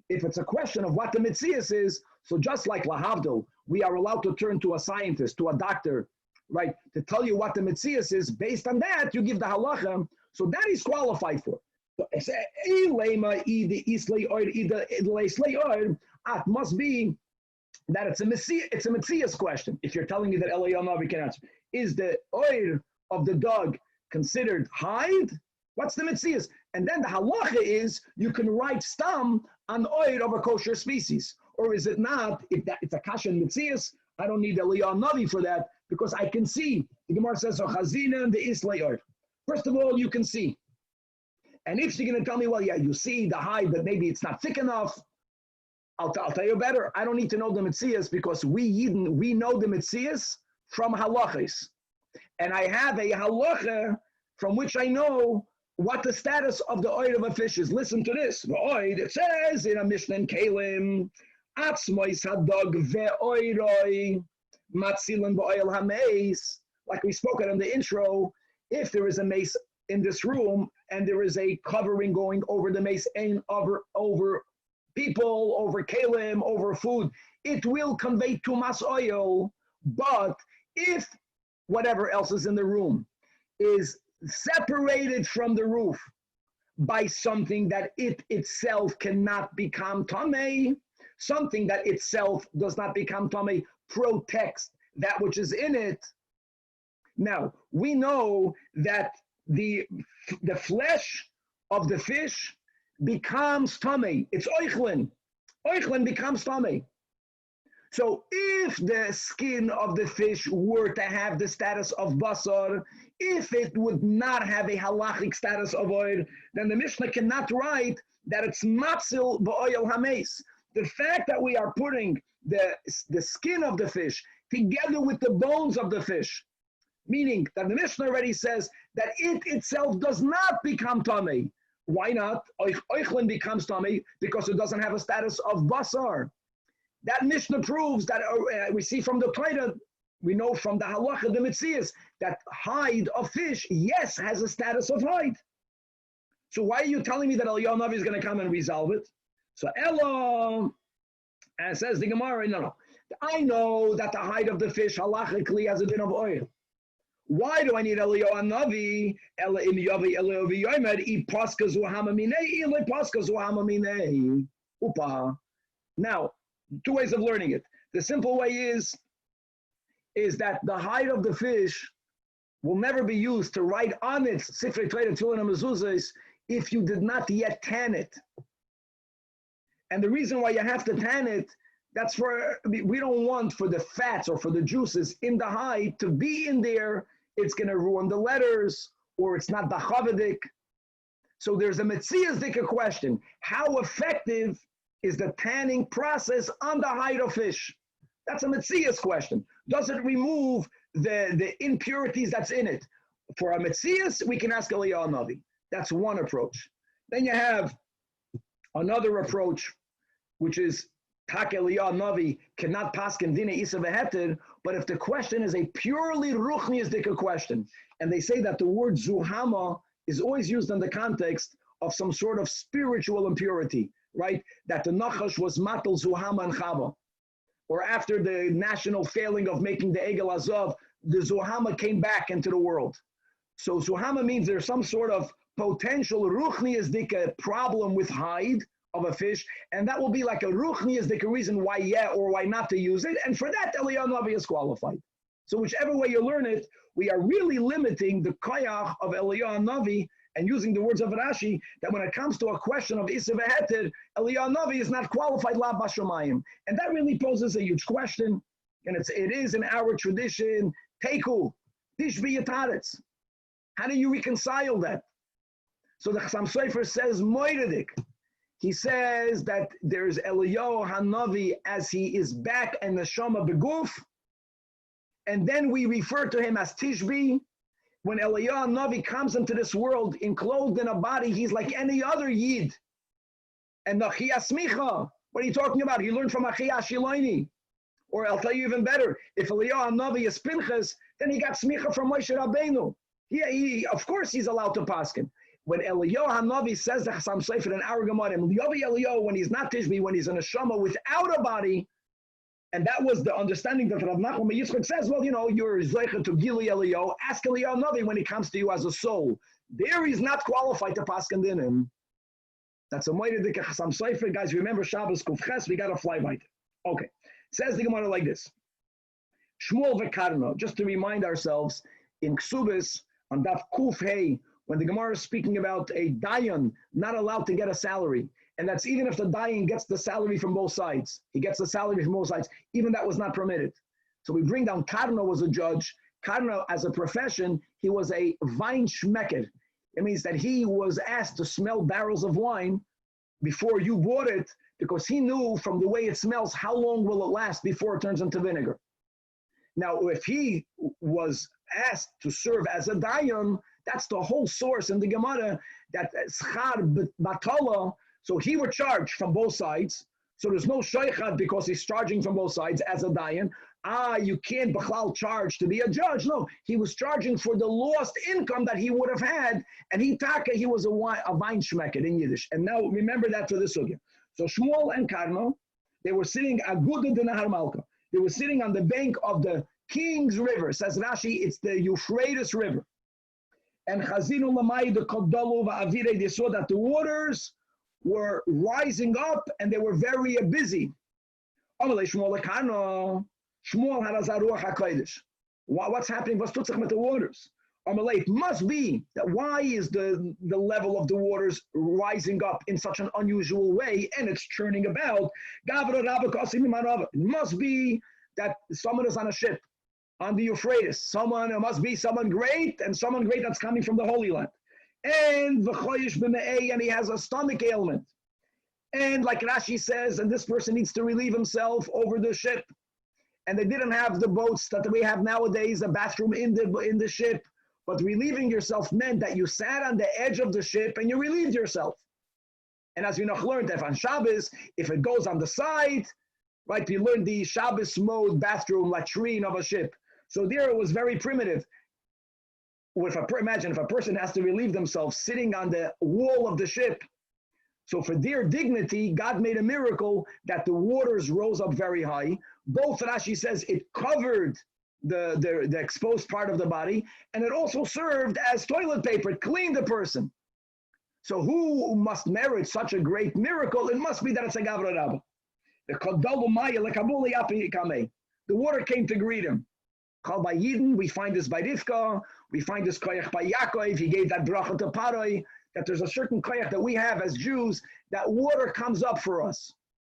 If it's a question of what the mitzias is, so just like lahavdil, we are allowed to turn to a scientist, to a doctor, right, to tell you what the mitzias is. Based on that, you give the halacha. So that he's qualified for. It must be that it's a mitzias question. If you're telling me that Elyahu Navi can answer, is the oil of the dog considered hide? What's the mitzias? And then the halacha is you can write stam on oil of a kosher species. Or is it not? If it's a kasha mitzias, I don't need Elyahu Navi for that because I can see. The Gemara says, so chazina and the islay oil. First of all, you can see. And if you're going to tell me, well, yeah, you see the hide, but maybe it's not thick enough, I'll tell you better. I don't need to know the mitzias because we know the mitzias from halachas. And I have a halacha from which I know what the status of the oil of a fish is. Listen to this. The oil, it says in a Mishnah in Kalim, Atzmois hadog ve'oiroi matzilan ba'oil hameis. Like we spoke in the intro, if there is a mace in this room and there is a covering going over the mace and over people, over kalim, over food, it will convey tumas oil. But if whatever else is in the room is separated from the roof by something that it itself cannot become tamei, something that itself does not become tamei protects that which is in it. Now, we know that the flesh of the fish becomes tamei. It's oichlin. Oichlin becomes tamei. So if the skin of the fish were to have the status of basar, if it would not have a halachic status of oil, then the Mishnah cannot write that it's matzil ba'oil hames. The fact that we are putting the skin of the fish together with the bones of the fish, meaning that the Mishnah already says that it itself does not become tamei. Why not? Oichlin becomes tamei because it doesn't have a status of basar. That Mishnah proves that we see from the Torah, we know from the halacha, the mitzias, that hide of fish, yes, has a status of hide. So why are you telling me that Elyahu Navi is going to come and resolve it? So Elo, and says the Gemara, no. I know that the hide of the fish halachically has a din of oil. Why do I need Elyahu Navi? Ela im yavi Elyahu v'yomer I paska zu hamaminei, I le paska zu hamaminei. Upa. Now, two ways of learning it. The simple way is that the hide of the fish will never be used to write on it Sifrei Torah, Tefillin, and Mezuzahs if you did not yet tan it. And the reason why you have to tan it, that's we don't want for the fats or for the juices in the hide to be in there. It's going to ruin the letters, or it's not bachavadik. So there's a metziasdik question. How effective is the tanning process on the hide of fish? That's a metzias question. Does it remove the impurities that's in it? For a metzias, we can ask Elyahu Navi. That's one approach. Then you have another approach, which is Tak Elyahu Navi cannot paskin dina isa v'heter, but if the question is a purely ruchniistic question, and they say that the word zuhama is always used in the context of some sort of spiritual impurity, right? That the Nachash was matal zuhama and chava. Or after the national failing of making the Egel Azov, the zuhama came back into the world. So zuhama means there's some sort of potential ruchniistic problem with hide of a fish, and that will be like a ruchniistic reason why yeah or why not to use it, and for that Elyahu Navi is qualified. So whichever way you learn it, we are really limiting the koyach of Elyahu Navi and using the words of Rashi that when it comes to a question of Isa v'heter, Elyahu Navi is not qualified la bashamayim, and that really poses a huge question. And it is in our tradition teiku tishbi yataretz. How do you reconcile that? So the Chassam Sofer says moiredik. He says that there's Elyahu Hanavi as he is back in the Shama Beguf, and then we refer to him as Tishbi. When Elyahu Hanavi comes into this world enclosed in a body, he's like any other Yid. And the Chia Smicha, what are you talking about? He learned from Achia Shiloini. Or I'll tell you even better, if Elyahu Hanavi is Pinchas, then he got Smicha from Moshe Rabbeinu. He of course he's allowed to paskin. When Elyahu Hanavi says the Chassam Sofer in our Gemara, Elyahu, when he's not Tishbi, when he's in a Shama without a body, and that was the understanding that Rav Nachman Yitzchak says, well, you're Zeicha to Gili Elyahu, ask Elyahu Hanavi when he comes to you as a soul. There he's not qualified to paskin dinim. That's a Moedik Chassam Sofer. Guys, remember Shabbos Kufches, we got to fly by it. Okay. Says the Gemara like this. Shmuel v'Karno, just to remind ourselves, in Ksubis, on Daf Kuf Hey, when the Gemara is speaking about a dayan not allowed to get a salary, and that's even if the dayan gets the salary from both sides. He gets the salary from both sides. Even that was not permitted. So we bring down Karno was a judge. Karno, as a profession, he was a Weinschmecker. It means that he was asked to smell barrels of wine before you bought it, because he knew from the way it smells how long will it last before it turns into vinegar. Now, if he was asked to serve as a dayan, that's the whole source in the Gemara, that schar batala, so he would charge from both sides. So there's no shaychad because he's charging from both sides as a dayan. You can't b'chlal charge to be a judge. No, he was charging for the lost income that he would have had, and he was a weinschmecker in Yiddish. And now remember that for this sugya. So Shmuel and Karno, they were sitting agudin de Nahar Malka. They were sitting on the bank of the King's River. Says Rashi, it's the Euphrates River. And Chazinu Lamai the Kodalu va'avire, they saw that the waters were rising up and they were very busy. Amalei Shmuel Karno, Shmuel had a zaruach hakodesh. What's happening? What's tutzach with the waters? Amalei, it must be that why is the level of the waters rising up in such an unusual way and it's churning about? It must be that someone is on a ship on the Euphrates. It must be someone great, and someone great that's coming from the Holy Land. And he has a stomach ailment. And like Rashi says, and this person needs to relieve himself over the ship. And they didn't have the boats that we have nowadays, a bathroom in the ship. But relieving yourself meant that you sat on the edge of the ship and you relieved yourself. And as we know, learned that on Shabbos, if it goes on the side, right, we learned the Shabbos mode bathroom latrine of a ship. So there it was very primitive. Imagine if a person has to relieve themselves sitting on the wall of the ship. So for their dignity, God made a miracle that the waters rose up very high. Both Rashi says it covered the exposed part of the body, and it also served as toilet paper. It cleaned the person. So who must merit such a great miracle? It must be that it's a Gavra Rabba. The water came to greet him. Called by Yidden, we find this by Rivka, we find this koyach by Yaakov, he gave that bracha to Paroi, that there's a certain koyach that we have as Jews, that water comes up for us.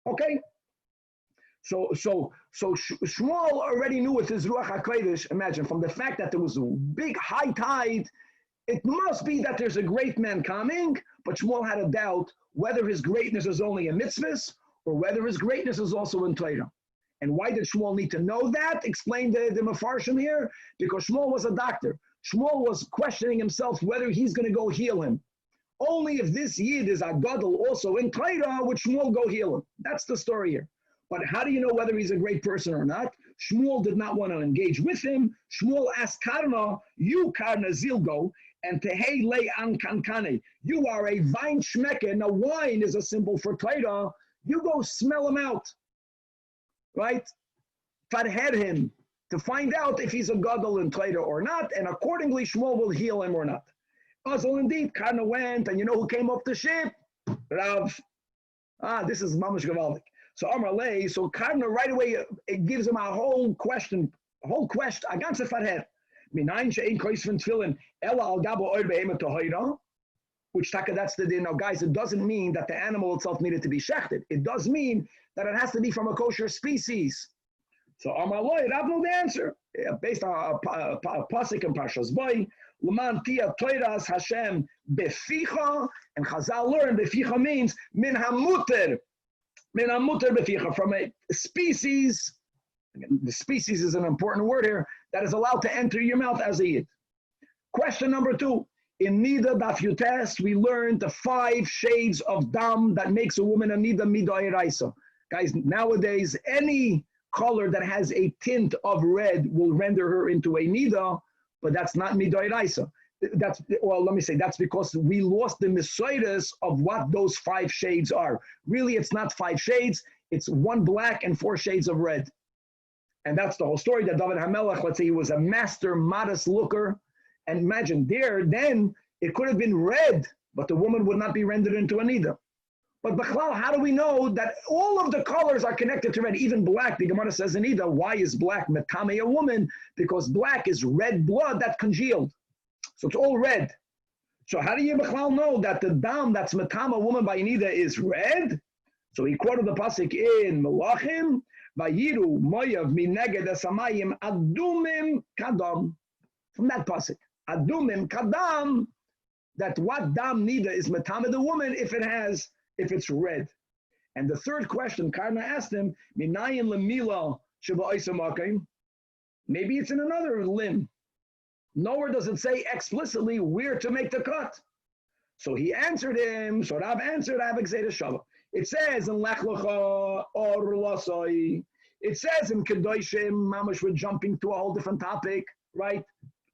Okay? So Shmuel already knew with his Ruach HaKodesh, imagine, from the fact that there was a big high tide, it must be that there's a great man coming, but Shmuel had a doubt whether his greatness is only in mitzvahs or whether his greatness is also in Torah. And why did Shmuel need to know that? Explain the Mefarshim here. Because Shmuel was a doctor. Shmuel was questioning himself whether he's going to go heal him. Only if this Yid is a gadol also in Torah would Shmuel go heal him. That's the story here. But how do you know whether he's a great person or not? Shmuel did not want to engage with him. Shmuel asked Karna, you Karna Zilgo, and Tehei Le An Kankane. You are a vine shmeke. Now wine is a symbol for Torah. You go smell him out. Right? Farhed him to find out if he's a gadol in Torah or not, and accordingly Shmuel will heal him or not. Also indeed, Karna went, and you know who came off the ship? Rav. This is Mamash Gavaldik. So Amar Lei, so Karna right away, it gives him a whole question, Aganse Farhed. Minayin she'ein koisven tefillin, ela al gabo oir behemoth tohira, which that's the din. Now guys, it doesn't mean that the animal itself needed to be shechted. It does mean that it has to be from a kosher species. So Amar Loi, Rav knew the answer. Based on a pasuk in Parshas Boy, L'man tia toiras Hashem beficha, and Chazal learned beficha means min hamuter beficha, from a species. Again, the species is an important word here, that is allowed to enter your mouth as a yid. Question number 2. In Nida Daf Yutes, we learned the 5 shades of dam that makes a woman a Nida Midah Eraisa. Guys, nowadays, any color that has a tint of red will render her into a Nida, but that's not Midah Eraisa. That's because we lost the Mesoides of what those 5 shades are. Really, it's not 5 shades, it's 1 black and 4 shades of red. And that's the whole story, that David HaMelech, let's say he was a master, modest looker. And imagine then it could have been red, but the woman would not be rendered into a Nida. But Bechlal, how do we know that all of the colors are connected to red, even black? The Gemara says in Nida, why is black metame a woman? Because black is red blood that congealed. So it's all red. So how do you Bechlal know that the dam that's metame a woman by Nida is red? So he quoted the pasuk in Melachim, Vayiru moyav mineged asamayim adumim kadam. From that pasuk, adumim kadam, that what dam nida is metame the woman if it's red. And the third question, Karna asked him, minayin lemila sheba oisamakim. Maybe it's in another limb. Nowhere does it say explicitly where to make the cut. So he answered him. So Rav answered, it says in Lech Lecha or Lasai. It says in Kedoshim, Mamash, we're jumping to a whole different topic, right?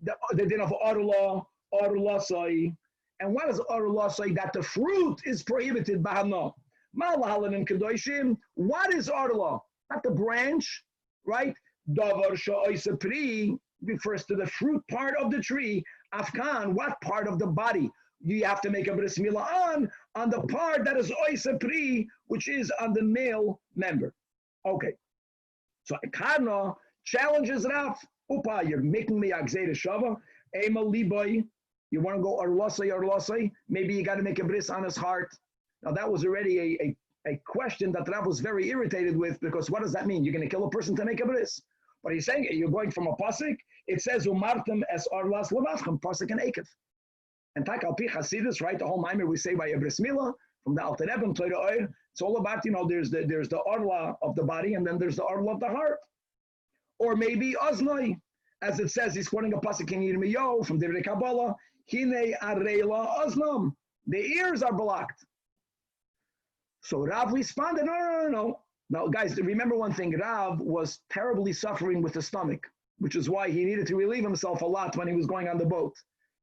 The din of Orla, or Lasai. And what is Or Lasai? That the fruit is prohibited by Hana. Malahalan in Kedoshim, what is Orla? Not the branch, right? Davar Sha'oisa Pri refers to the fruit part of the tree. Afkan, what part of the body? You have to make a bris milah on the part that is oisa pri, which is on the male member. Okay. So Karna challenges Rav. Upa, you're making me agzei shava. Ema liboy. You want to go arlasai? Maybe you got to make a bris on his heart. Now that was already a question that Rav was very irritated with, because what does that mean? You're going to kill a person to make a bris? But he's saying you're going from a pasuk. It says umartem es arlas levavchem, pasuk and akev. And tak al pi Hasidus, right? The whole mimer we say by a bris milah from the Alter Rebbe and Torah Oir. It's all about, there's the orla of the body, and then there's the orla of the heart. Or maybe oznoi, as it says, he's quoting a pasuk in Yirmiyahu from Divrei Kabbalah. Hine areila oznam. The ears are blocked. So Rav responded, no. Now, guys, remember one thing. Rav was terribly suffering with the stomach, which is why he needed to relieve himself a lot when he was going on the boat.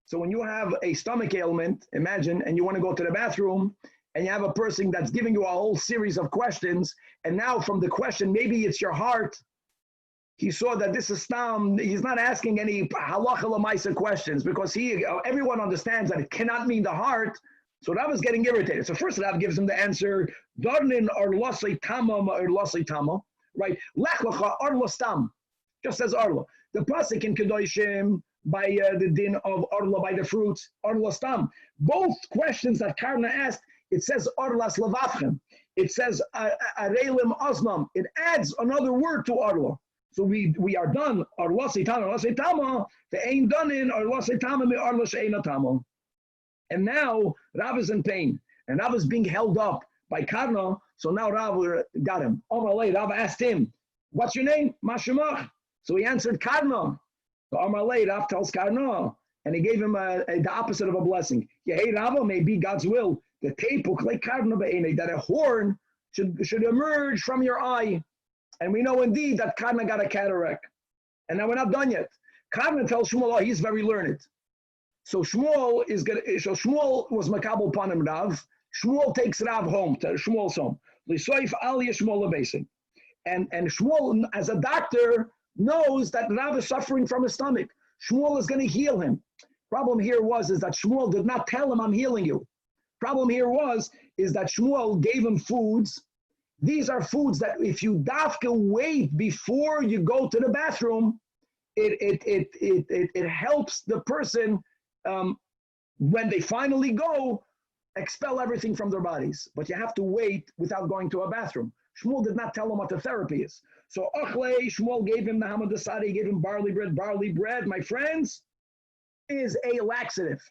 So when you have a stomach ailment, imagine, and you want to go to the bathroom, and you have a person that's giving you a whole series of questions, and now from the question, maybe it's your heart, he saw that this is stam, he's not asking any halacha l'maisa questions, because everyone understands that it cannot mean the heart, So Rav is getting irritated. So first Rav gives him the answer, Darnin or Lasei Tama or Lasei Tama, right? Lech Lecha Arla Stam, just says Arla. The pasuk in Kedoshim by the din of Arla by the fruits, Arla Stam. Both questions that Karna asked, it says Arlas Levavchem. It says Arelim Osnam. It adds another word to Arla. So we are done. Arla Seitama, the ain't done in Arla Seitama me Arla Sheina Tama. And now Rav is in pain, and Rav is being held up by Karna. So now Rav got him. Amalei, Rav asked him, "What's your name?" Mashemach. So he answered Karna. So Amalei, Rav tells Karna, and he gave him the opposite of a blessing. Hey, Rav, may be God's will. The tepuk like Karna be'enei, that a horn should emerge from your eye, and we know indeed that Karna got a cataract. And now we're not done yet. Karna tells Shmuel, oh, he's very learned. So Shmuel was makabel panim Rav. Shmuel takes Rav home to Shmuel's home. L'soif Aliyah Shmuel lebasing, and Shmuel, as a doctor, knows that Rav is suffering from his stomach. Shmuel is going to heal him. Problem here is that Shmuel did not tell him, "I'm healing you." Problem here is that Shmuel gave him foods. These are foods that if you dafka wait before you go to the bathroom, it helps the person. When they finally go, expel everything from their bodies. But you have to wait without going to a bathroom. Shmuel did not tell him what the therapy is. So Shmuel gave him the Hamad Asadi, he gave him barley bread. Barley bread, my friends, is a laxative.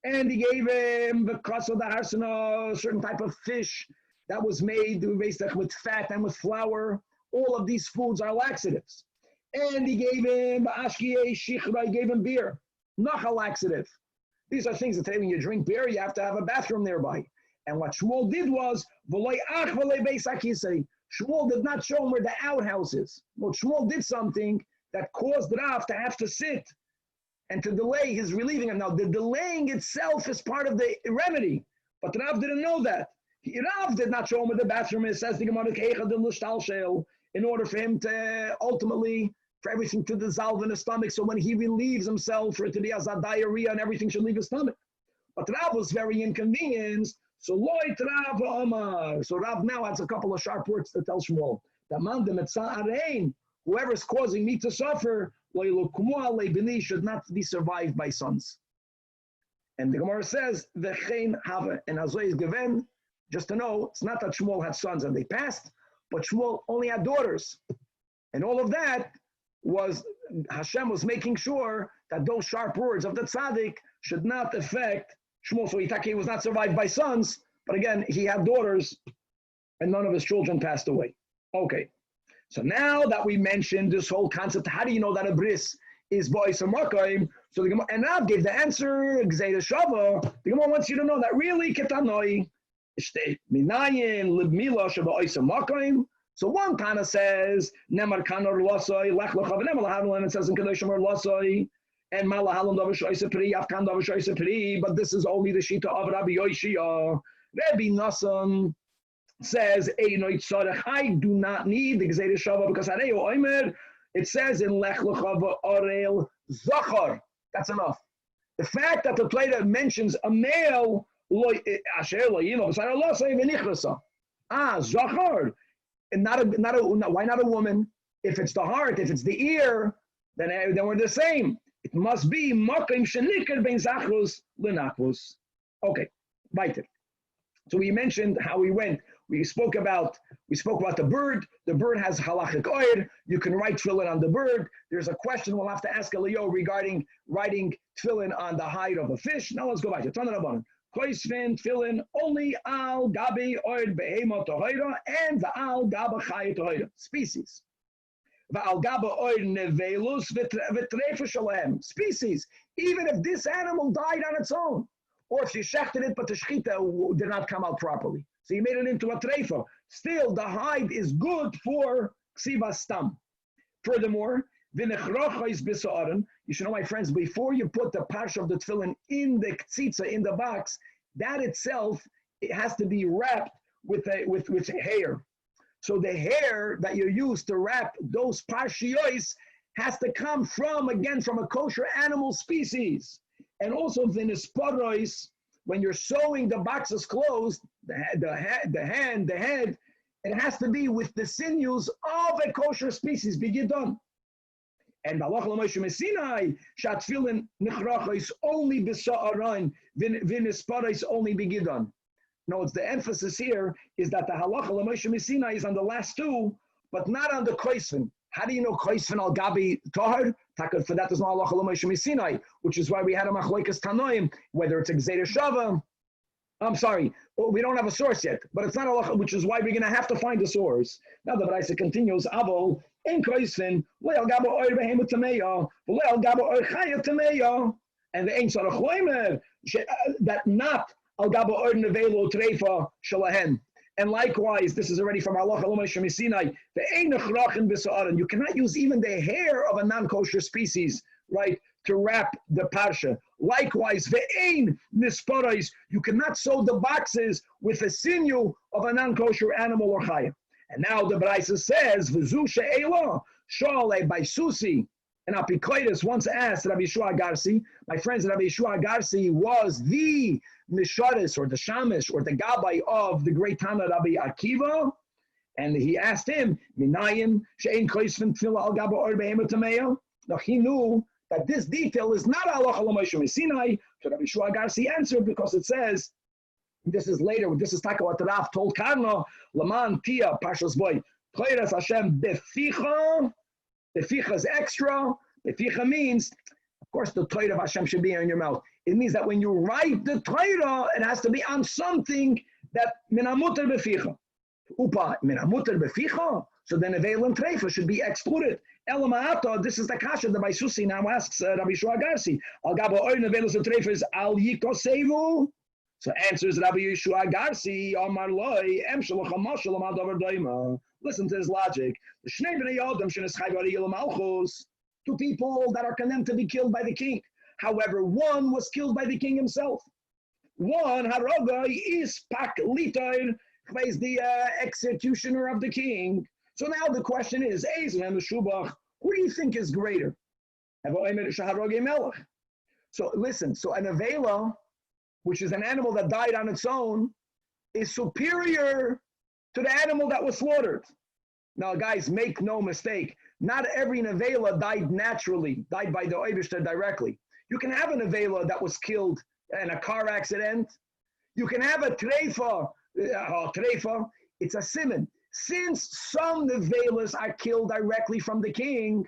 And he gave him the kasa da harsana, a certain type of fish that was made with fat and with flour. All of these foods are laxatives. And he gave him ashkiye shichra, he gave him beer. Not a laxative. These are things that today when you drink beer, you have to have a bathroom nearby. And what Shmuel did was, Shmuel did not show him where the outhouse is. Well, Shmuel did something that caused Rav to have to sit and to delay his relieving him. Now, the delaying itself is part of the remedy, but Rav didn't know that. Rav did not show him where the bathroom is, says the Gemara, in order for him to ultimately, for everything to dissolve in his stomach, so when he relieves himself, for it to be as a diarrhea and everything should leave his stomach. But Rav was very inconvenienced, so Loit Rav Omar. So Rav now has a couple of sharp words to tell Shmuel. Whoever is causing me to suffer, should not be survived by sons. And the Gemara says, and is given, just to know, it's not that Shmuel had sons and they passed, but Shmuel only had daughters. And all of that was Hashem was making sure that those sharp words of the tzaddik should not affect Shmuel. So he was not survived by sons, but again, he had daughters and none of his children passed away. Okay, so now that we mentioned this whole concept, how do you know that a bris is bois or markaim? So the Gemara, and Rav gave the answer, Gzeida Shava. The Gemara wants you to know that really, ketanoi, minayin, libmila, shava ois or markaim. So one Tana says, Nemar Kanor Losoi, Lech Lechav, Nemar Lahavlan, and it says in Kedoshim or Losoi, and Malahalan Davashoisa Pri, Afkan Davashoisa Pri, but this is only the Shita of Rabbi Yoshia. Rabbi Nassan says, I do not need the Gzeida Shava because Areo Oimer, it says in Lech Lechav Orel Zachar. That's enough. The fact that the Torah mentions a male, Asher Lo Yino, B'Sar Losoi V'Nichrasa. Zachar. And why not a woman? If it's the heart, if it's the ear, then we're the same. It must be makim shenikar ben zachrus lenachvus. Okay, weiter. So we mentioned how we went. We spoke about the bird. The bird has halachic oir. You can write tefillin on the bird. There's a question we'll have to ask Elyahu regarding writing tefillin on the hide of a fish. Now let's go back to Tanach. Koisvin tefillin only al gabi oid behema tohira and the al gaba chaya tohira species. The al gaba oid nevelus v'treifa shalem species. Even if this animal died on its own, or if you shechted it but the shechita did not come out properly, so you made it into a treifa, still the hide is good for ksiva stam. Furthermore, you should know, my friends, before you put the parsha of the tefillin in the ktsitza, in the box, that itself, it has to be wrapped with hair. So the hair that you use to wrap those parshiyos has to come from a kosher animal species. And also the nisparois, when you're sewing the boxes closed, the head, it has to be with the sinews of a kosher species, begidon. And Allah Moshe Messinai, Shatfilin Nichrachos only Bisa'arain, Vinisparais only begidon. No, it's the emphasis here is that the halacha Moshe Messinai is on the last two, but not on the koisvin. How do you know koisvin al gabi tahar? For that there's no halacha Moshe Messinai, which is why we had a machlokes tanoim, whether it's a gzeira shava. I'm sorry, we don't have a source yet, but it's not halacha, which is why we're going to have to find a source. Now the Brisa continues, Avol in koisvin le'al gabo oir behemut tameya, le'al gabo oir chaya tameya, and the ein sarach loimer that not al gabo oir nevelo treifa shalahen. And likewise, this is already from Allah Moshe Messinai, the ein nechrachin b'sa'aran. You cannot use even the hair of a non-kosher species, right, to wrap the parsha. Likewise, ve'ein nisparais, you cannot sew the boxes with a sinew of a non-kosher animal or chaya. And now the Brisa says, v'zu she'ela shale by Susi. And Apikoides once asked Rabbi Yeshua Garsi, my friends, Rabbi Yeshua Garsi was the Misharis or the Shamish or the Gabbai of the great Tana Rabbi Akiva. And he asked him, Minayin she'ein koisvin tefilla al gabo or behemut tameya. Now he knew that this detail is not halacha Moshe Messinai. So Rabbi Yeshua Garsi answered because it says, this is later, this is Taka what Rav told Karno, Laman Tia Pashas Boy, Toiras Hashem beficha. Beficha is extra. Beficha means, of course, the Torah of Hashem should be in your mouth. It means that when you write the Torah, it has to be on something that minamuter beficha. Upa minamuter beficha. So then Nevel and Treifa should be excluded. Elama'ata, this is the kasha that by Susi now asks Rabbi Shua Garsi. Al gabo oy Nevel and Treifa is al yikosevu. So answers Rabbi Yeshua Garsi, Amar Loi, Em Shalach HaMashal Amad Davar Daima. Listen to his logic. The Shnei B'nei Adam Sheneschai B'Ari Yil Malchus, two people that are condemned to be killed by the king. However, one was killed by the king himself. One, Harogai, is Pak Litoir, is the executioner of the king. So now the question is, Eizem Shubach, who do you think is greater? So listen, so an Avela, which is an animal that died on its own, is superior to the animal that was slaughtered. Now, guys, make no mistake. Not every nevela died naturally, died by the Eibishter directly. You can have a nevela that was killed in a car accident. You can have a treifa. It's a simon. Since some nevelas are killed directly from the king,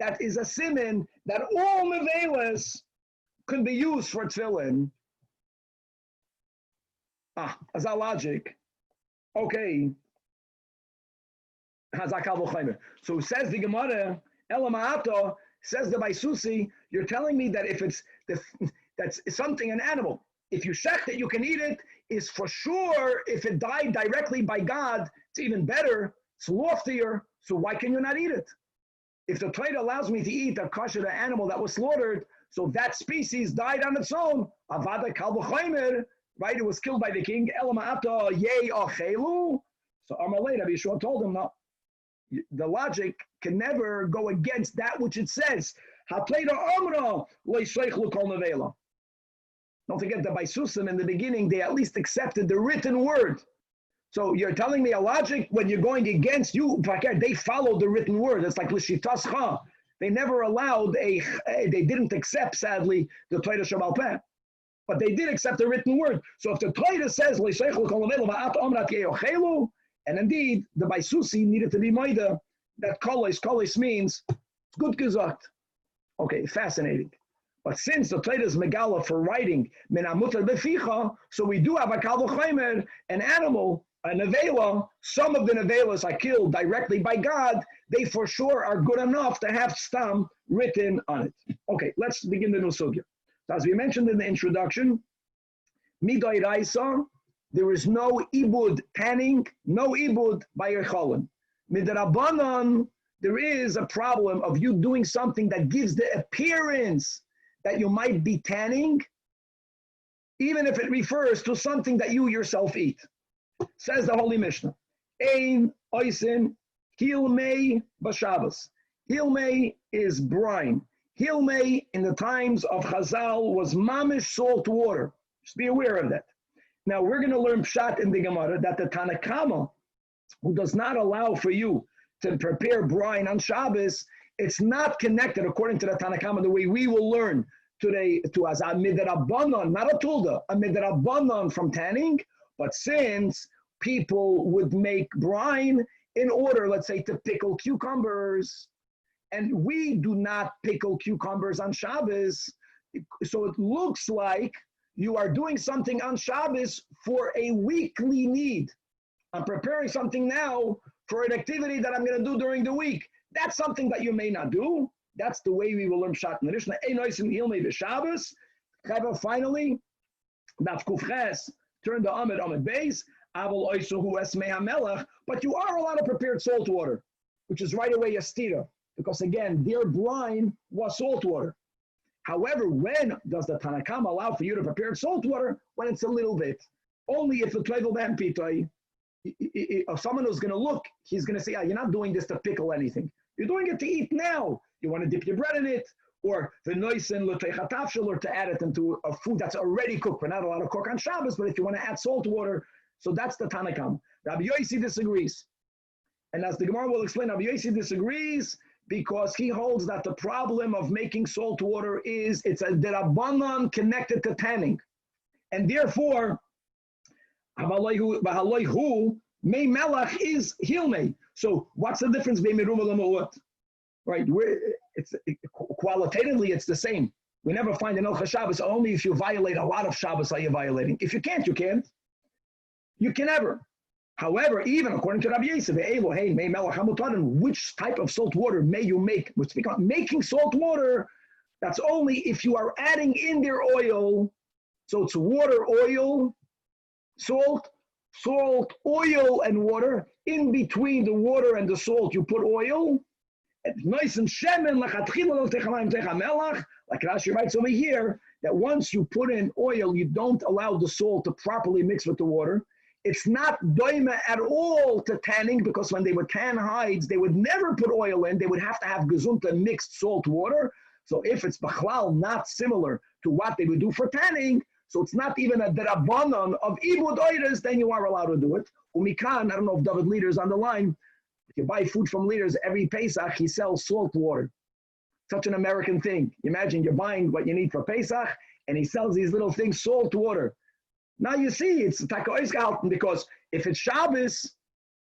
that is a simon that all nevelas can be used for tefillin. As that logic. Okay. So says the Gemara, Elama'ato, says the Baisusi, you're telling me that if that's something, an animal, if you shecht it, you can eat it, is for sure, if it died directly by God, it's even better, it's loftier, so why can you not eat it? If the Torah allows me to eat a kosher animal that was slaughtered, so that species died on its own, Avada Kalvachaymer, right? It was killed by the king. Elama'ata yei achelu. So Amalei Rabbi Yeshua told him, no, the logic can never go against that which it says. Don't forget that by Susim in the beginning, they at least accepted the written word. So you're telling me a logic when you're going against you, they followed the written word. It's like L'shitascha. They never allowed they didn't accept, sadly, the Torah Shabbat Peh. But they did accept the written word. So if the Torah says, and indeed, the Baisusi needed to be Maida, that kolis means good gesagt. Okay, fascinating. But since the Torah is Megala for writing, Minamutar Beficha, so we do have a Kalvachaymer, an animal, a nevela. Some of the nevelas are killed directly by God. They for sure are good enough to have stam written on it. Okay, let's begin the new sugya. So as we mentioned in the introduction, Midai Raisa, there is no ibud tanning, no ibud by your cholon. Midrabanan, there is a problem of you doing something that gives the appearance that you might be tanning, even if it refers to something that you yourself eat. Says the Holy Mishnah, Ein oisin hilmei b'Shabbos. Hilmei is brine. Hilmei in the times of Chazal was mamish salt water. Just be aware of that. Now we're going to learn pshat in the Gemara that the Tanakama, who does not allow for you to prepare brine on Shabbos, it's not connected according to the Tanakama the way we will learn today to as a midrabanan, not a tulda, a midrabanan from tanning. But since people would make brine in order, let's say, to pickle cucumbers, and we do not pickle cucumbers on Shabbos, so it looks like you are doing something on Shabbos for a weekly need. I'm preparing something now for an activity that I'm going to do during the week. That's something that you may not do. That's the way we will learn pshat in the Mishnah. Finally, Daf Kufches, turn the Amid base. But you are allowed to prepare salt water, which is right away a stira, because again, their brine was salt water. However, when does the Tanakam allow for you to prepare salt water? When it's a little bit. Only if the Tvevel Ben Pitoi, if someone who's going to look, he's going to say, you're not doing this to pickle anything. You're doing it to eat now. You want to dip your bread in it, or the noisen l'techatafshel, or to add it into a food that's already cooked. We're not allowed to cook on Shabbos, but if you want to add salt water, so that's the Tanakam. Rabbi Yossi disagrees. And as the Gemara will explain, Rabbi Yossi disagrees because he holds that the problem of making salt water is it's a derabanan connected to tanning. And therefore, Bahaloihu, Mei Melach is Hilmei. So what's the difference between Meruma and Ma'ut? Right? Qualitatively, it's the same. We never find an Ilcha Shabbos. Only if you violate a lot of Shabbos are you violating. If you can't, you can't. You can never. However, even according to Rabbi Yosef, which type of salt water may you make? Making salt water, that's only if you are adding in their oil. So it's water, oil, salt, oil, and water. In between the water and the salt, you put oil. Nice and shemen, like Rashi writes over here, that once you put in oil, you don't allow the salt to properly mix with the water. It's not doima at all to tanning, because when they would tan hides, they would never put oil in. They would have to have gezunta mixed salt water. So if it's bachlal not similar to what they would do for tanning, so it's not even a derabanan of ibud oiras, then you are allowed to do it. Umikan, I don't know if David Leader's on the line. If you buy food from Leaders, every Pesach, he sells salt water. Such an American thing. Imagine you're buying what you need for Pesach, and he sells these little things, salt water. Now you see, it's takoisgalten, because if it's Shabbos,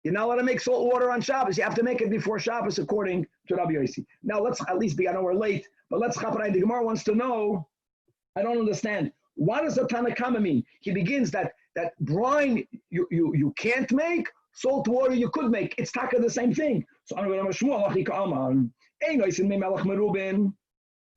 you're not allowed to make salt water on Shabbos. You have to make it before Shabbos, according to Rabbi Yossi. Now let's at least be, I know we're late, but let's chaparai. The Gemara wants to know, I don't understand. What does the Tanakama mean? He begins that brine you can't make, salt water you could make. It's taka the same thing. So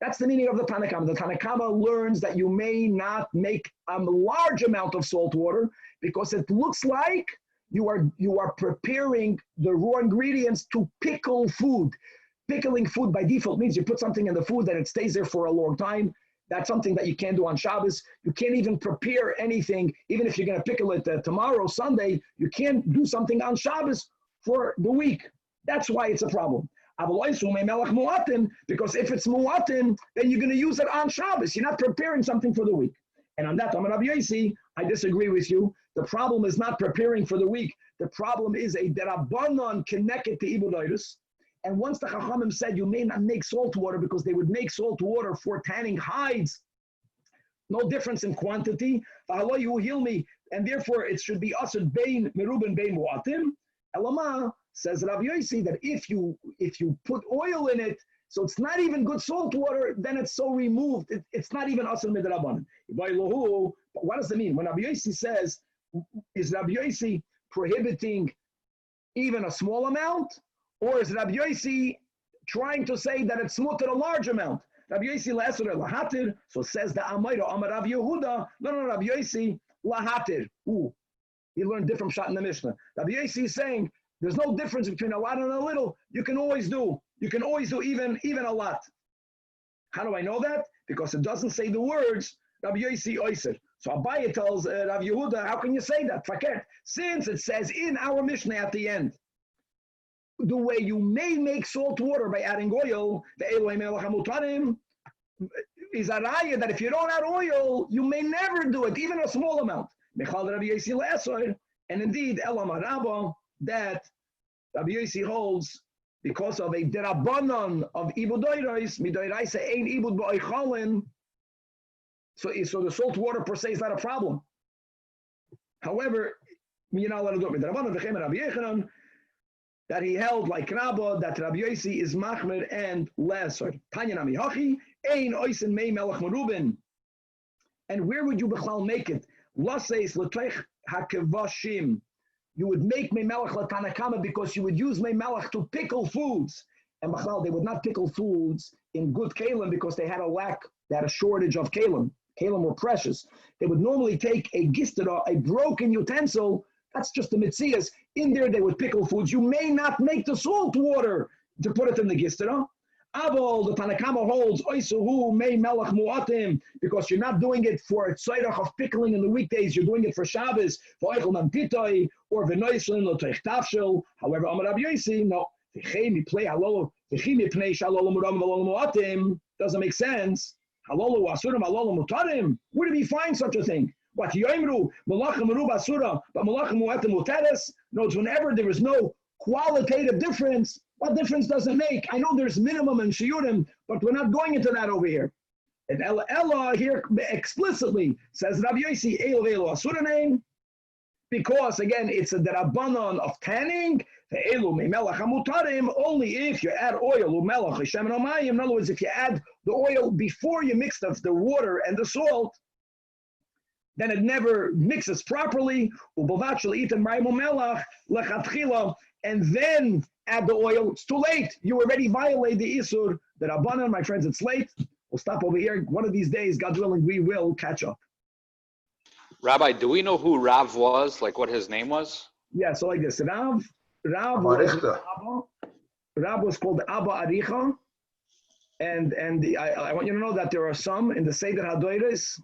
that's the meaning of the Tanakama. The Tanakama learns that you may not make a large amount of salt water because it looks like you are preparing the raw ingredients to pickle food. Pickling food by default means you put something in the food and it stays there for a long time. That's something that you can't do on Shabbos. You can't even prepare anything, even if you're going to pickle it tomorrow, Sunday. You can't do something on Shabbos for the week. That's why it's a problem. Because if it's muatin, then you're going to use it on Shabbos. You're not preparing something for the week. And on that, Rabbi Yossi, I disagree with you. The problem is not preparing for the week. The problem is a derabanan connected to ibudoidus. And once the Chachamim said you may not make salt water because they would make salt water for tanning hides, no difference in quantity. And therefore it should be asad bein merubin bein muatim. Elama says Rabbi Yossi that if you put oil in it, so it's not even good salt water, then it's so removed. It's not even asad midrabanan. But what does it mean? When Rabbi Yossi says, is Rabbi Yossi prohibiting even a small amount? Or is Rabbi Yossi trying to say that it's mutter a large amount? Rabbi Yossi la'asr lahatir, so says the Amayra, Amar Rabbi Yehuda, no, Rabbi Yossi lahatir. Ooh, he learned different shot in the Mishnah. Rabbi Yossi is saying there's no difference between a lot and a little. You can always do even a lot. How do I know that? Because it doesn't say the words Rabbi Yossi oiser. So Abaye tells Rabbi Yehuda, how can you say that? Faket. Since it says in our Mishnah at the end, the way you may make salt water by adding oil, the Elohim Elachamutarim, is a raya that if you don't add oil, you may never do it, even a small amount. And indeed, Elam Araba, that Rabbi Yossi holds because of a derabanan of ibud doirais, midoiraisa ain't ibud ba'oichalin. So the salt water per se is not a problem. However, you're not allowed to do it. Derabanan v'chem Rabbi Yechanan, that he held like Rabba, that Rabbi Yossi is machmer and lesser. Tanya nami hachi, ein oisen mei melech merubin. And where would you b'chlal make it? Laseis l'tech hakevashim. You would make mei melech l'tanakama because you would use mei melech to pickle foods. And b'chlal, they would not pickle foods in good kalim because they had a shortage of kalim. Kalim were precious. They would normally take a gistera, a broken utensil. That's just the mitzias. In there, they would pickle foods. You may not make the salt water to put it in the gistera. Avol, the Tanakama holds, oisuhu mei melech muatim, because you're not doing it for a tzorach of pickling in the weekdays. You're doing it for Shabbos, for eichel mamtitoi, or v'noislin lo teich tafshel. However, Amar Rabbi Yossi, no, v'chei miplei halolo, v'chei mipnei shalolo muram v'lolo muatim. Doesn't make sense. Halolo asurim, halolo mutarim. Where did he find such a thing? What yoimru malachim meruba asura, but malachim muatim muteres. Notes whenever there is no qualitative difference. What difference does it make? I know there's minimum in shiurim, but we're not going into that over here. And Ella here explicitly says Rabbi Yossi Elo Velo Asura name, because again it's a derabanan of tanning. Only if you add oil, in other words, if you add the oil before you mix the water and the salt, then it never mixes properly. And then add the oil. It's too late. You already violated the isur. The rabbanan, my friends, it's late. We'll stop over here. One of these days, God willing, we will catch up. Rabbi, do we know who Rav was? Like what his name was? Yeah, so like this. Rav was called Abba Aricha. And I want you to know that there are some in the Seder HaDoiros.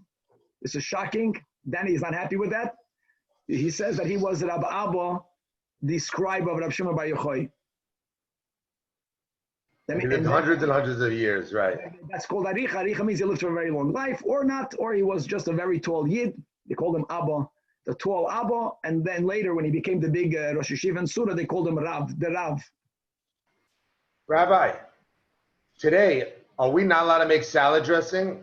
This is shocking. Danny is not happy with that. He says that he was Rabbi Abba, the scribe of Rav Shimon Bar Yochai. He lived hundreds and hundreds of years, right? That's called Aricha. Aricha means he lived for a very long life, or not, or he was just a very tall Yid. They called him Abba, the tall Abba, and then later when he became the big Rosh Yeshiva and Surah, they called him Rav, the Rav. Rabbi, today, are we not allowed to make salad dressing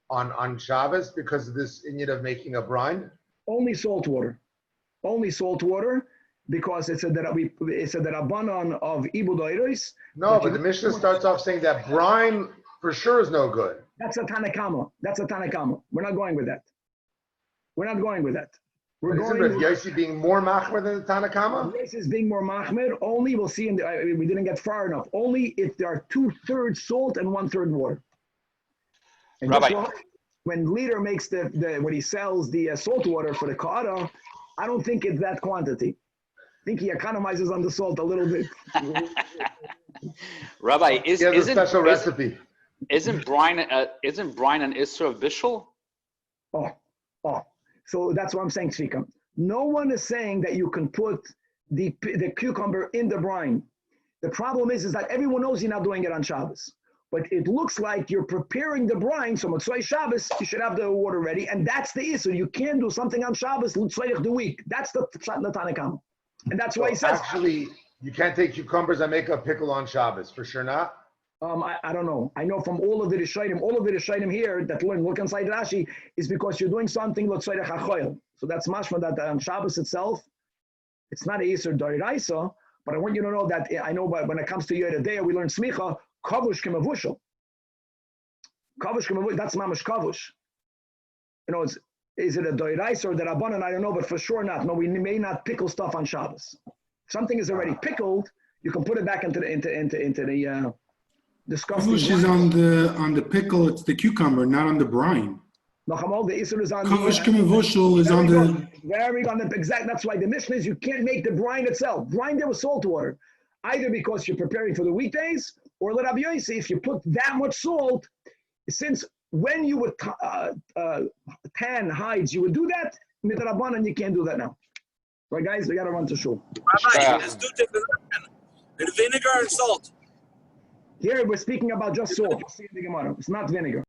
on Shabbos because of this inyan of making a brine? Only salt water. Only salt water. Because it's a derabanan of ibud doirais. No, but the Mishnah starts off saying that brine for sure is no good. That's a Tanakama. We're not going with that. We're going with Yossi being more machmer than the Tanakama? Yossi is being more machmer. Only we'll see. We didn't get far enough. Only if there are 2/3 salt and 1/3 water. And Rabbi, when leader makes when he sells the salt water for the ka'ara, I don't think it's that quantity. I think he economizes on the salt a little bit. Rabbi, isn't a special recipe? Isn't brine an Isra of Bishul? Oh. So that's what I'm saying, Tzvika. No one is saying that you can put the cucumber in the brine. The problem is that everyone knows you're not doing it on Shabbos. But it looks like you're preparing the brine, so Motzei Shabbos, you should have the water ready, and that's the issue. You can't do something on Shabbos, L'tzleich the week. That's the Tanakam. And that's why he says... Actually, you can't take cucumbers and make a pickle on Shabbos, for sure not? I don't know. I know from all of the Rishayim here that look inside Rashi is because you're doing something L'tzleich HaChoyel. So that's mashma that on Shabbos itself, it's not a Yisur Doiraisa, but I want you to know that I know when it comes to Yeridea, we learn Smicha, Kavush Kemavushal. Kavush Kemavushal, that's Mamash Kavush. You know, is it a Doirais or the Rabbanan? I don't know, but for sure not. No, we may not pickle stuff on Shabbos. If something is already pickled, you can put it back into the disgusting. Kavush is on the pickle, it's the cucumber, not on the brine. The Isur is on Kavush Kemavushal is on the... Very on the exact, that's why the Mishnah is you can't make the brine itself. Brine there with salt water. Either because you're preparing for the weekdays, or let Rabbi Yossi, if you put that much salt, since when you would tan hides, you would do that, midrabanan, you can't do that now. Right, guys, we got to run to shul. Rabbi, let's do the vinegar and salt. Here we're speaking about just salt. It's not vinegar.